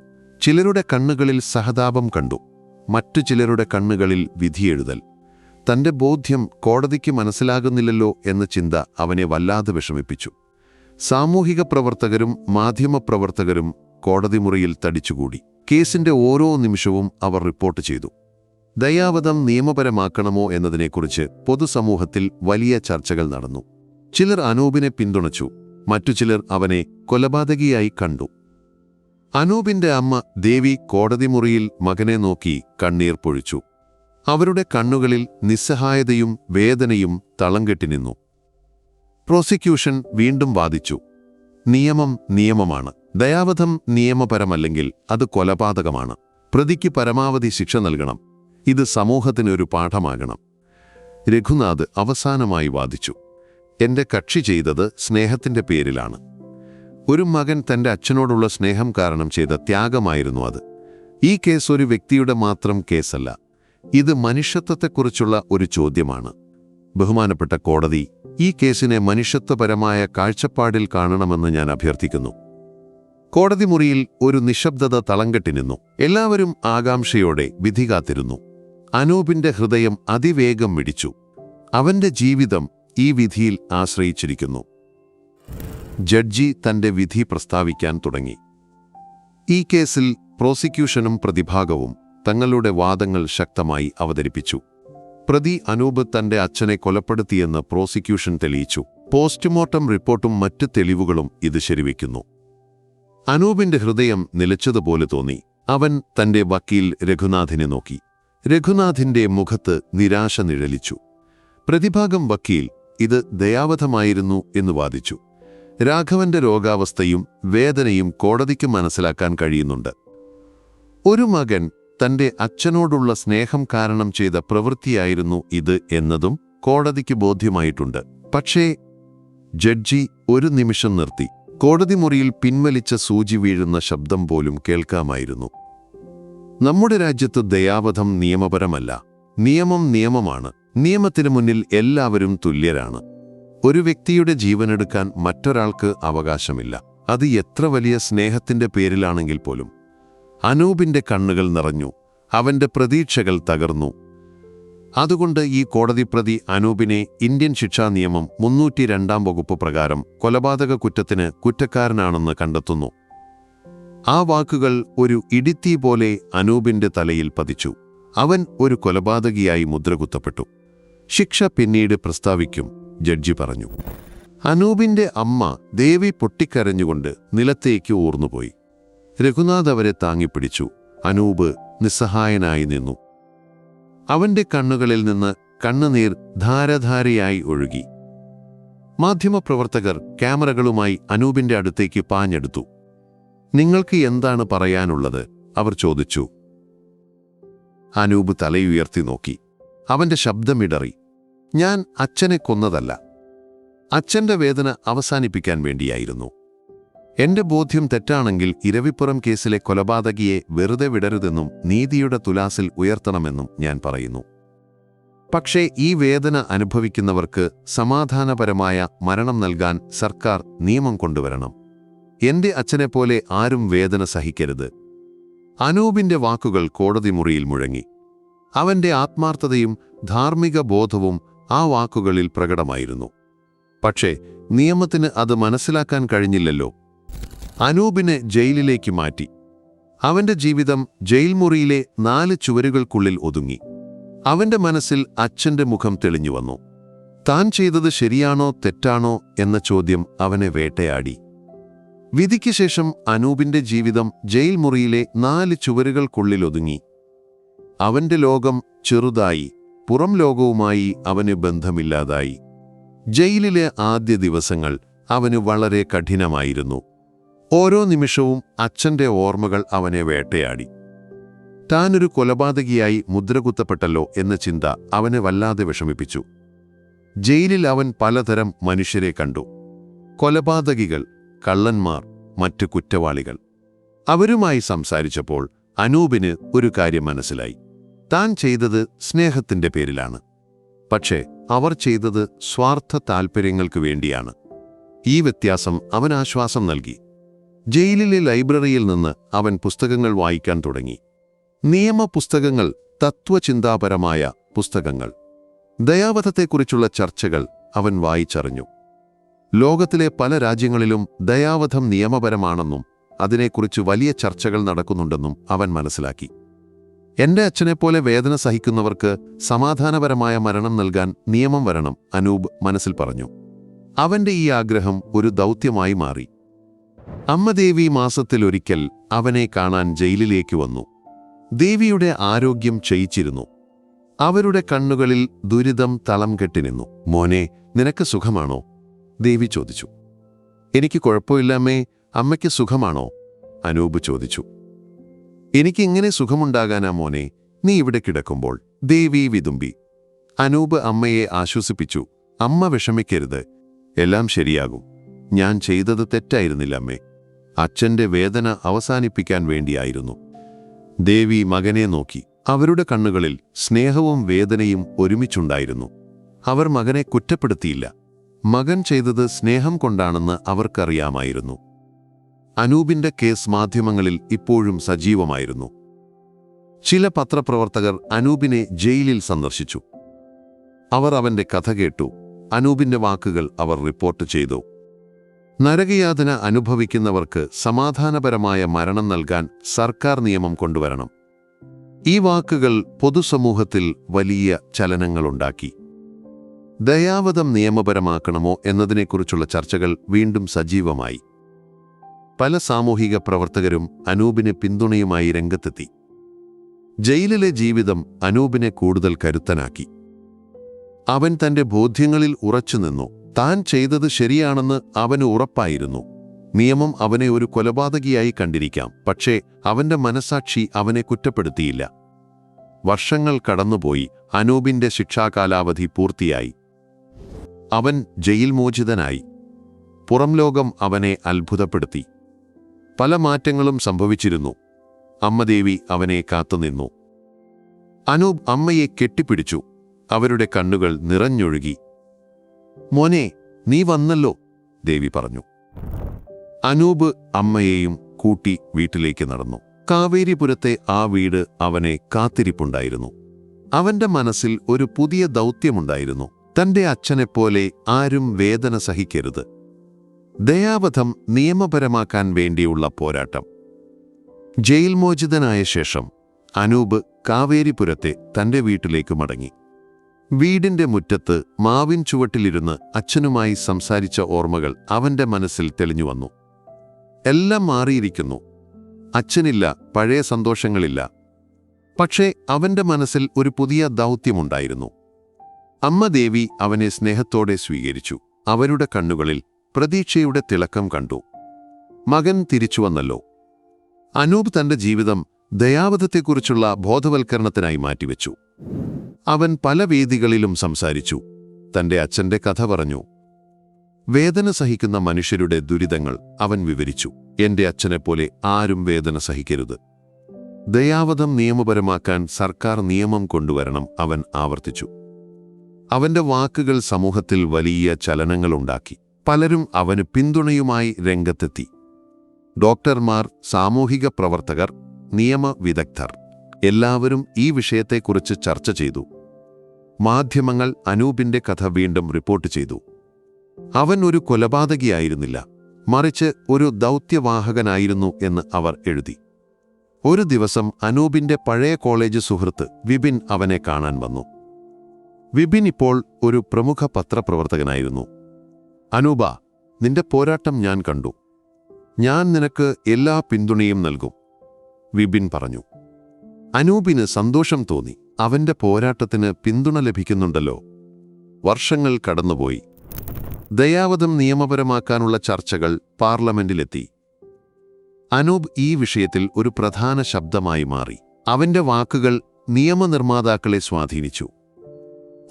ചിലരുടെ കണ്ണുകളിൽ സഹതാപം കണ്ടു, മറ്റു ചിലരുടെ കണ്ണുകളിൽ വിധിയെഴുതൽ. തന്റെ ബോധ്യം കോടതിക്ക് മനസ്സിലാകുന്നില്ലല്ലോ എന്ന ചിന്ത അവനെ വല്ലാതെ വിഷമിപ്പിച്ചു. സാമൂഹിക പ്രവർത്തകരും മാധ്യമപ്രവർത്തകരും കോടതി മുറിയിൽ തടിച്ചുകൂടി. കേസിന്റെ ഓരോ നിമിഷവും അവർ റിപ്പോർട്ട് ചെയ്തു. ദയാവധം നിയമപരമാക്കണമോ എന്നതിനെക്കുറിച്ച് പൊതുസമൂഹത്തിൽ വലിയ ചർച്ചകൾ നടന്നു. ചിലർ അനൂപിനെ പിന്തുണച്ചു, മറ്റു ചിലർ അവനെ കൊലപാതകിയായി കണ്ടു. അനൂപിന്റെ അമ്മ ദേവി കോടതി മുറിയിൽ മകനെ നോക്കി കണ്ണീർ പൊഴിച്ചു. അവരുടെ കണ്ണുകളിൽ നിസ്സഹായതയും വേദനയും തളം കെട്ടിനിന്നു. പ്രോസിക്യൂഷൻ വീണ്ടും വാദിച്ചു. നിയമം നിയമമാണ്. ദയാവധം നിയമപരമല്ലെങ്കിൽ അത് കൊലപാതകമാണ്. പ്രതിക്ക് പരമാവധി ശിക്ഷ നൽകണം. ഇത് സമൂഹത്തിനൊരു പാഠമാകണം. രഘുനാഥ് അവസാനമായി വാദിച്ചു. എന്റെ കക്ഷി ചെയ്തത് സ്നേഹത്തിന്റെ പേരിലാണ്. ഒരു മകൻ തന്റെ അച്ഛനോടുള്ള സ്നേഹം കാരണം ചെയ്ത ത്യാഗമായിരുന്നു അത്. ഈ കേസ് ഒരു വ്യക്തിയുടെ മാത്രം കേസല്ല. ഇത് മനുഷ്യത്വത്തെക്കുറിച്ചുള്ള ഒരു ചോദ്യമാണ്. ബഹുമാനപ്പെട്ട കോടതി, ഈ കേസിനെ മനുഷ്യത്വപരമായ കാഴ്ചപ്പാടിൽ കാണണമെന്ന് ഞാൻ അഭ്യർത്ഥിക്കുന്നു. കോടതി മുറിയിൽ ഒരു നിശബ്ദത തളംകെട്ടി നിന്നു. എല്ലാവരും ആകാംക്ഷയോടെ വിധി കാത്തിരുന്നു. അനൂപിന്റെ ഹൃദയം അതിവേഗം മിടിച്ചു. അവന്റെ ജീവിതം ഈ വിധിയിൽ ആശ്രയിച്ചിരിക്കുന്നു. ജഡ്ജി തന്റെ വിധി പ്രസ്താവിക്കാൻ തുടങ്ങി. ഈ കേസിൽ പ്രോസിക്യൂഷനും പ്രതിഭാഗവും തങ്ങളുടെ വാദങ്ങൾ ശക്തമായി അവതരിപ്പിച്ചു. പ്രതി അനൂപ് തന്റെ അച്ഛനെ കൊലപ്പെടുത്തിയെന്ന് പ്രോസിക്യൂഷൻ തെളിയിച്ചു. പോസ്റ്റ്മോർട്ടം റിപ്പോർട്ടും മറ്റ് തെളിവുകളും ഇത് ശരിവയ്ക്കുന്നു. അനൂപിന്റെ ഹൃദയം നിലച്ചതുപോലെ തോന്നി. അവൻ തന്റെ വക്കീൽ രഘുനാഥിനെ നോക്കി. രഘുനാഥിന്റെ മുഖത്ത് നിരാശ നിഴലിച്ചു. പ്രതിഭാഗം വക്കീൽ ഇത് ദയാവധമായിരുന്നു എന്ന് വാദിച്ചു. രാഘവന്റെ രോഗാവസ്ഥയും വേദനയും കോടതിക്ക് മനസ്സിലാക്കാൻ കഴിയുന്നുണ്ട്. ഒരു മകൻ തന്റെ അച്ഛനോടുള്ള സ്നേഹം കാരണം ചെയ്ത പ്രവൃത്തിയായിരുന്നു ഇത് എന്നതും കോടതിക്ക് ബോധ്യമായിട്ടുണ്ട്. പക്ഷേ ജഡ്ജി ഒരു നിമിഷം നിർത്തി. കോടതി മുറിയിൽ പിൻവലിച്ച സൂചി വീഴുന്ന ശബ്ദം പോലും കേൾക്കാമായിരുന്നു. നമ്മുടെ രാജ്യത്ത് ദയാവധം നിയമപരമല്ല. നിയമം നിയമമാണ്. നിയമത്തിനു മുന്നിൽ എല്ലാവരും തുല്യരാണ്. ഒരു വ്യക്തിയുടെ ജീവനെടുക്കാൻ മറ്റൊരാൾക്ക് അവകാശമില്ല, അത് എത്ര വലിയ സ്നേഹത്തിന്റെ പേരിലാണെങ്കിൽ പോലും. അനൂപിന്റെ കണ്ണുകൾ നിറഞ്ഞു. അവന്റെ പ്രതീക്ഷകൾ തകർന്നു. അതുകൊണ്ട് ഈ കോടതി പ്രതി അനൂപിനെ ഇന്ത്യൻ ശിക്ഷാ നിയമം 302 വകുപ്പ് പ്രകാരം കൊലപാതക കുറ്റത്തിന് കുറ്റക്കാരനാണെന്ന് കണ്ടെത്തുന്നു. ആ വാക്കുകൾ ഒരു ഇടിത്തീ പോലെ അനൂപിന്റെ തലയിൽ പതിച്ചു. അവൻ ഒരു കൊലപാതകിയായി മുദ്രകുത്തപ്പെട്ടു. ശിക്ഷ പിന്നീട് പ്രസ്താവിക്കും, ജഡ്ജി പറഞ്ഞു. അനൂപിന്റെ അമ്മ ദേവി പൊട്ടിക്കരഞ്ഞുകൊണ്ട് നിലത്തേക്ക് ഊർന്നുപോയി. രഘുനാഥ് അവരെ താങ്ങിപ്പിടിച്ചു. അനൂപ് നിസ്സഹായനായി നിന്നു. അവന്റെ കണ്ണുകളിൽ നിന്ന് കണ്ണുനീർ ധാരധാരയായി ഒഴുകി. മാധ്യമപ്രവർത്തകർ ക്യാമറകളുമായി അനൂപിന്റെ അടുത്തേക്ക് പാഞ്ഞെടുത്തു. നിങ്ങൾക്ക് എന്താണ് പറയാനുള്ളത്? അവർ ചോദിച്ചു. അനൂപ് തലയുയർത്തി നോക്കി. അവന്റെ ശബ്ദമിടറി. ഞാൻ അച്ഛനെ കൊന്നതല്ല. അച്ഛന്റെ വേദന അവസാനിപ്പിക്കാൻ വേണ്ടിയായിരുന്നു. എന്റെ ബോധ്യം തെറ്റാണെങ്കിൽ ഇരവിപ്പുറം കേസിലെ കൊലപാതകിയെ വെറുതെ വിടരുതെന്നും നീതിയുടെ തുലാസിൽ ഉയർത്തണമെന്നും ഞാൻ പറയുന്നു. പക്ഷേ ഈ വേദന അനുഭവിക്കുന്നവർക്ക് സമാധാനപരമായ മരണം നൽകാൻ സർക്കാർ നിയമം കൊണ്ടുവരണം. എന്റെ അച്ഛനെപ്പോലെ ആരും വേദന സഹിക്കരുത്. അനൂപിന്റെ വാക്കുകൾ കോടതി മുറിയിൽ മുഴങ്ങി. അവന്റെ ആത്മാർത്ഥതയും ധാർമ്മിക ബോധവും ആ വാക്കുകളിൽ പ്രകടമായിരുന്നു. പക്ഷേ നിയമത്തിന് അത് മനസ്സിലാക്കാൻ കഴിഞ്ഞില്ലല്ലോ. അനൂപിനെ ജയിലിലേക്ക് മാറ്റി. അവന്റെ ജീവിതം ജയിൽ മുറിയിലെ 4 ചുവരുകൾക്കുള്ളിൽ ഒതുങ്ങി. അവന്റെ മനസ്സിൽ അച്ഛന്റെ മുഖം തെളിഞ്ഞുവന്നു. താൻ ചെയ്തത് ശരിയാണോ തെറ്റാണോ എന്ന ചോദ്യം അവനെ വേട്ടയാടി. വിധിക്ക് ശേഷം അനൂപിന്റെ ജീവിതം ജയിൽ മുറിയിലെ 4 ചുവരുകൾക്കുള്ളിൽ ഒതുങ്ങി. അവന്റെ ലോകം ചെറുതായി, പുറം ലോകവുമായി അവന് ബന്ധമില്ലാതായി. ജയിലിലെ ആദ്യ ദിവസങ്ങൾ അവന് വളരെ കഠിനമായിരുന്നു. ഓരോ നിമിഷവും അച്ഛന്റെ ഓർമ്മകൾ അവനെ വേട്ടയാടി. താനൊരു കൊലപാതകിയായി മുദ്രകുത്തപ്പെട്ടല്ലോ എന്ന ചിന്ത അവനെ വല്ലാതെ വിഷമിപ്പിച്ചു. ജയിലിൽ അവൻ പലതരം മനുഷ്യരെ കണ്ടു. കൊലപാതകികൾ, കള്ളന്മാർ, മറ്റു കുറ്റവാളികൾ. അവരുമായി സംസാരിച്ചപ്പോൾ അനൂപിന് ഒരു കാര്യം മനസ്സിലായി. താൻ ചെയ്തത് സ്നേഹത്തിന്റെ പേരിലാണ്. പക്ഷേ അവർ ചെയ്തത് സ്വാർത്ഥ താൽപ്പര്യങ്ങൾക്ക് വേണ്ടിയാണ്. ഈ വ്യത്യാസം അവന് ആശ്വാസം നൽകി. ജയിലിലെ ലൈബ്രറിയിൽ നിന്ന് അവൻ പുസ്തകങ്ങൾ വായിക്കാൻ തുടങ്ങി. നിയമ പുസ്തകങ്ങൾ, തത്വചിന്താപരമായ പുസ്തകങ്ങൾ. ദയാവധത്തെക്കുറിച്ചുള്ള ചർച്ചകൾ അവൻ വായിച്ചറിഞ്ഞു. ലോകത്തിലെ പല രാജ്യങ്ങളിലും ദയാവധം നിയമപരമാണെന്നും അതിനെക്കുറിച്ച് വലിയ ചർച്ചകൾ നടക്കുന്നുണ്ടെന്നും അവൻ മനസ്സിലാക്കി. എന്റെ അച്ഛനെപ്പോലെ വേദന സഹിക്കുന്നവർക്ക് സമാധാനപരമായ മരണം നൽകാൻ നിയമം വരണം, അനൂപ് മനസ്സിൽ പറഞ്ഞു. അവന്റെ ഈ ആഗ്രഹം ഒരു ദൗത്യമായി മാറി. അമ്മ ദേവി മാസത്തിലൊരിക്കൽ അവനെ കാണാൻ ജയിലിലേക്ക് വന്നു. ദേവിയുടെ ആരോഗ്യം ക്ഷയിച്ചിരുന്നു. അവരുടെ കണ്ണുകളിൽ ദുരിതം തളം കെട്ടിനിന്നു. മോനെ, നിനക്ക് സുഖമാണോ? ദേവി ചോദിച്ചു. എനിക്ക് കുഴപ്പമില്ലമ്മേ. അമ്മയ്ക്ക് സുഖമാണോ? അനൂപ് ചോദിച്ചു. എനിക്കിങ്ങനെ സുഖമുണ്ടാകാനാ മോനെ, നീ ഇവിടെ കിടക്കുമ്പോൾ, ദേവി വിതുമ്പി. അനൂപ് അമ്മയെ ആശ്വസിപ്പിച്ചു. അമ്മ വിഷമിക്കരുത്, എല്ലാം ശരിയാകും. ഞാൻ ചെയ്തത് തെറ്റായിരുന്നില്ല അമ്മേ. അച്ഛന്റെ വേദന അവസാനിപ്പിക്കാൻ വേണ്ടിയായിരുന്നു. ദേവി മകനെ നോക്കി. അവരുടെ കണ്ണുകളിൽ സ്നേഹവും വേദനയും ഒരുമിച്ചുണ്ടായിരുന്നു. അവർ മകനെ കുറ്റപ്പെടുത്തിയില്ല. മകൻ ചെയ്തത് സ്നേഹം കൊണ്ടാണെന്ന് അവർക്കറിയാമായിരുന്നു. അനൂപിന്റെ കേസ് മാധ്യമങ്ങളിൽ ഇപ്പോഴും സജീവമായിരുന്നു. ചില പത്രപ്രവർത്തകർ അനൂപിനെ ജയിലിൽ സന്ദർശിച്ചു. അവർ അവന്റെ കഥ കേട്ടു. അനൂപിന്റെ വാക്കുകൾ അവർ റിപ്പോർട്ട് ചെയ്തു. നരകയാതന അനുഭവിക്കുന്നവർക്ക് സമാധാനപരമായ മരണം നൽകാൻ സർക്കാർ നിയമം കൊണ്ടുവരണം. ഈ വാക്കുകൾ പൊതുസമൂഹത്തിൽ വലിയ ചലനങ്ങളുണ്ടാക്കി. ദയാവധം നിയമപരമാക്കണമോ എന്നതിനെക്കുറിച്ചുള്ള ചർച്ചകൾ വീണ്ടും സജീവമായി. പല സാമൂഹിക പ്രവർത്തകരും അനൂപിന് പിന്തുണയുമായി രംഗത്തെത്തി. ജയിലിലെ ജീവിതം അനൂപിനെ കൂടുതൽ കരുത്തനാക്കി. അവൻ തന്റെ ബോധ്യങ്ങളിൽ ഉറച്ചുനിന്നു. താൻ ചെയ്തത് ശരിയാണെന്ന് അവന് ഉറപ്പായിരുന്നു. നിയമം അവനെ ഒരു കൊലപാതകിയായി കണ്ടിരിക്കാം, പക്ഷേ അവന്റെ മനസാക്ഷി അവനെ കുറ്റപ്പെടുത്തിയില്ല. വർഷങ്ങൾ കടന്നുപോയി. അനൂപിന്റെ ശിക്ഷാകാലാവധി പൂർത്തിയായി. അവൻ ജയിൽ മോചിതനായി. പുറം ലോകം അവനെ അത്ഭുതപ്പെടുത്തി. പല മാറ്റങ്ങളും സംഭവിച്ചിരുന്നു. അമ്മദേവി അവനെ കാത്തുനിന്നു. അനൂപ് അമ്മയെ കെട്ടിപ്പിടിച്ചു. അവരുടെ കണ്ണുകൾ നിറഞ്ഞൊഴുകി. മോനെ, നീ വന്നല്ലോ, ദേവി പറഞ്ഞു. അനൂപ് അമ്മയെയും കൂട്ടി വീട്ടിലേക്ക് നടന്നു. കാവേരിപുരത്തെ ആ വീട് അവനെ കാത്തിരിപ്പുണ്ടായിരുന്നു. അവന്റെ മനസ്സിൽ ഒരു പുതിയ ദൗത്യമുണ്ടായിരുന്നു. തന്റെ അച്ഛനെപ്പോലെ ആരും വേദന സഹിക്കരുത്. ദയാവധം നിയമപരമാക്കാൻ വേണ്ടിയുള്ള പോരാട്ടം. ജയിൽ മോചിതനായ ശേഷം അനൂപ് കാവേരിപുരത്തെ തന്റെ വീട്ടിലേക്ക് മടങ്ങി. വീടിന്റെ മുറ്റത്ത് മാവിൻ ചുവട്ടിലിരുന്ന് അച്ഛനുമായി സംസാരിച്ച ഓർമ്മകൾ അവന്റെ മനസ്സിൽ തെളിഞ്ഞുവന്നു. എല്ലാം മാറിയിരിക്കുന്നു. അച്ഛനില്ല, പഴയ സന്തോഷങ്ങളില്ല. പക്ഷേ അവന്റെ മനസ്സിൽ ഒരു പുതിയ ദൗത്യമുണ്ടായിരുന്നു. അമ്മ ദേവി അവനെ സ്നേഹത്തോടെ സ്വീകരിച്ചു. അവരുടെ കണ്ണുകളിൽ പ്രതീക്ഷയുടെ തിളക്കം കണ്ടു. മകൻ തിരിച്ചുവന്നല്ലോ. അനൂപ് തന്റെ ജീവിതം ദയാവധത്തെക്കുറിച്ചുള്ള ബോധവൽക്കരണത്തിനായി മാറ്റിവെച്ചു. അവൻ പല വേദികളിലും സംസാരിച്ചു. തന്റെ അച്ഛന്റെ കഥ പറഞ്ഞു. വേദന സഹിക്കുന്ന മനുഷ്യരുടെ ദുരിതങ്ങൾ അവൻ വിവരിച്ചു. എന്റെ അച്ഛനെപ്പോലെ ആരും വേദന സഹിക്കരുത്. ദയാവധം നിയമപരമാക്കാൻ സർക്കാർ നിയമം കൊണ്ടുവരണം, അവൻ ആവർത്തിച്ചു. അവന്റെ വാക്കുകൾ സമൂഹത്തിൽ വലിയ ചലനങ്ങളുണ്ടാക്കി. പലരും അവന് പിന്തുണയുമായി രംഗത്തെത്തി. ഡോക്ടർമാർ, സാമൂഹിക പ്രവർത്തകർ, നിയമവിദഗ്ധർ എല്ലാവരും ഈ വിഷയത്തെക്കുറിച്ച് ചർച്ച ചെയ്തു. മാധ്യമങ്ങൾ അനൂപിന്റെ കഥ വീണ്ടും റിപ്പോർട്ട് ചെയ്തു. അവൻ ഒരു കൊലപാതകിയായിരുന്നില്ല, മറിച്ച് ഒരു ദൗത്യവാഹകനായിരുന്നു എന്ന് അവർ എഴുതി. ഒരു ദിവസം അനൂപിന്റെ പഴയ കോളേജ് സുഹൃത്ത് വിപിൻ അവനെ കാണാൻ വന്നു. വിപിൻ ഇപ്പോൾ ഒരു പ്രമുഖ പത്രപ്രവർത്തകനായിരുന്നു. അനൂപ, നിന്റെ പോരാട്ടം ഞാൻ കണ്ടു. ഞാൻ നിനക്ക് എല്ലാ പിന്തുണയും നൽകും, വിപിൻ പറഞ്ഞു. അനൂപിന് സന്തോഷം തോന്നി. അവന്റെ പോരാട്ടത്തിന് പിന്തുണ ലഭിക്കുന്നുണ്ടല്ലോ. വർഷങ്ങൾ കടന്നുപോയി. ദയാവധം നിയമപരമാക്കാനുള്ള ചർച്ചകൾ പാർലമെന്റിലെത്തി. അനൂപ് ഈ വിഷയത്തിൽ ഒരു പ്രധാന ശബ്ദമായി മാറി. അവന്റെ വാക്കുകൾ നിയമനിർമ്മാതാക്കളെ സ്വാധീനിച്ചു.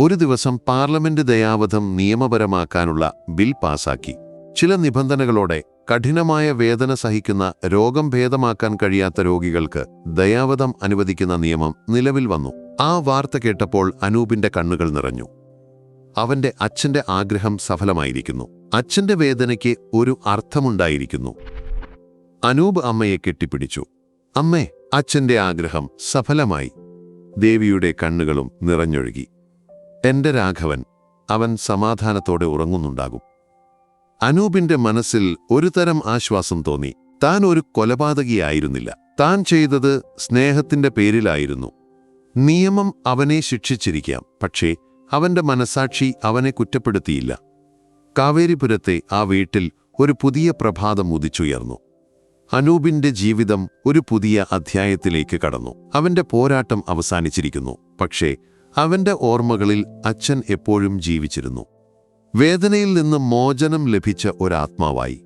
ഒരു ദിവസം പാർലമെന്റ് ദയാവധം നിയമപരമാക്കാനുള്ള ബിൽ പാസാക്കി. ചില നിബന്ധനകളോടെ കഠിനമായ വേദന സഹിക്കുന്ന, രോഗം ഭേദമാക്കാൻ കഴിയാത്ത രോഗികൾക്ക് ദയാവധം അനുവദിക്കുന്ന നിയമം നിലവിൽ വന്നു. ആ വാർത്ത കേട്ടപ്പോൾ അനൂപിന്റെ കണ്ണുകൾ നിറഞ്ഞു. അവന്റെ അച്ഛന്റെ ആഗ്രഹം സഫലമായിരിക്കുന്നു. അച്ഛന്റെ വേദനയ്ക്ക് ഒരു അർത്ഥമുണ്ടായിരിക്കുന്നു. അനൂപ് അമ്മയെ കെട്ടിപ്പിടിച്ചു. അമ്മേ, അച്ഛന്റെ ആഗ്രഹം സഫലമായി. ദേവിയുടെ കണ്ണുകളും നിറഞ്ഞൊഴുകി. എന്റെ രാഘവൻ, അവൻ സമാധാനത്തോടെ ഉറങ്ങുന്നുണ്ടാകും. അനൂപിന്റെ മനസ്സിൽ ഒരു തരം ആശ്വാസം തോന്നി. താൻ ഒരു കൊലപാതകിയായിരുന്നില്ല. താൻ ചെയ്തത് സ്നേഹത്തിന്റെ പേരിലായിരുന്നു. നിയമം അവനെ ശിക്ഷിച്ചിരിക്കാം, പക്ഷേ അവന്റെ മനസാക്ഷി അവനെ കുറ്റപ്പെടുത്തിയില്ല. കാവേരിപുരത്തെ ആ വീട്ടിൽ ഒരു പുതിയ പ്രഭാതം ഉദിച്ചുയർന്നു. അനൂപിന്റെ ജീവിതം ഒരു പുതിയ അധ്യായത്തിലേക്ക് കടന്നു. അവന്റെ പോരാട്ടം അവസാനിച്ചിരിക്കുന്നു, പക്ഷേ അവന്റെ ഓർമ്മകളിൽ അച്ഛൻ എപ്പോഴും ജീവിച്ചിരുന്നു. വേദനയിൽ നിന്ന് മോചനം ലഭിച്ച ഒരാത്മാവായി.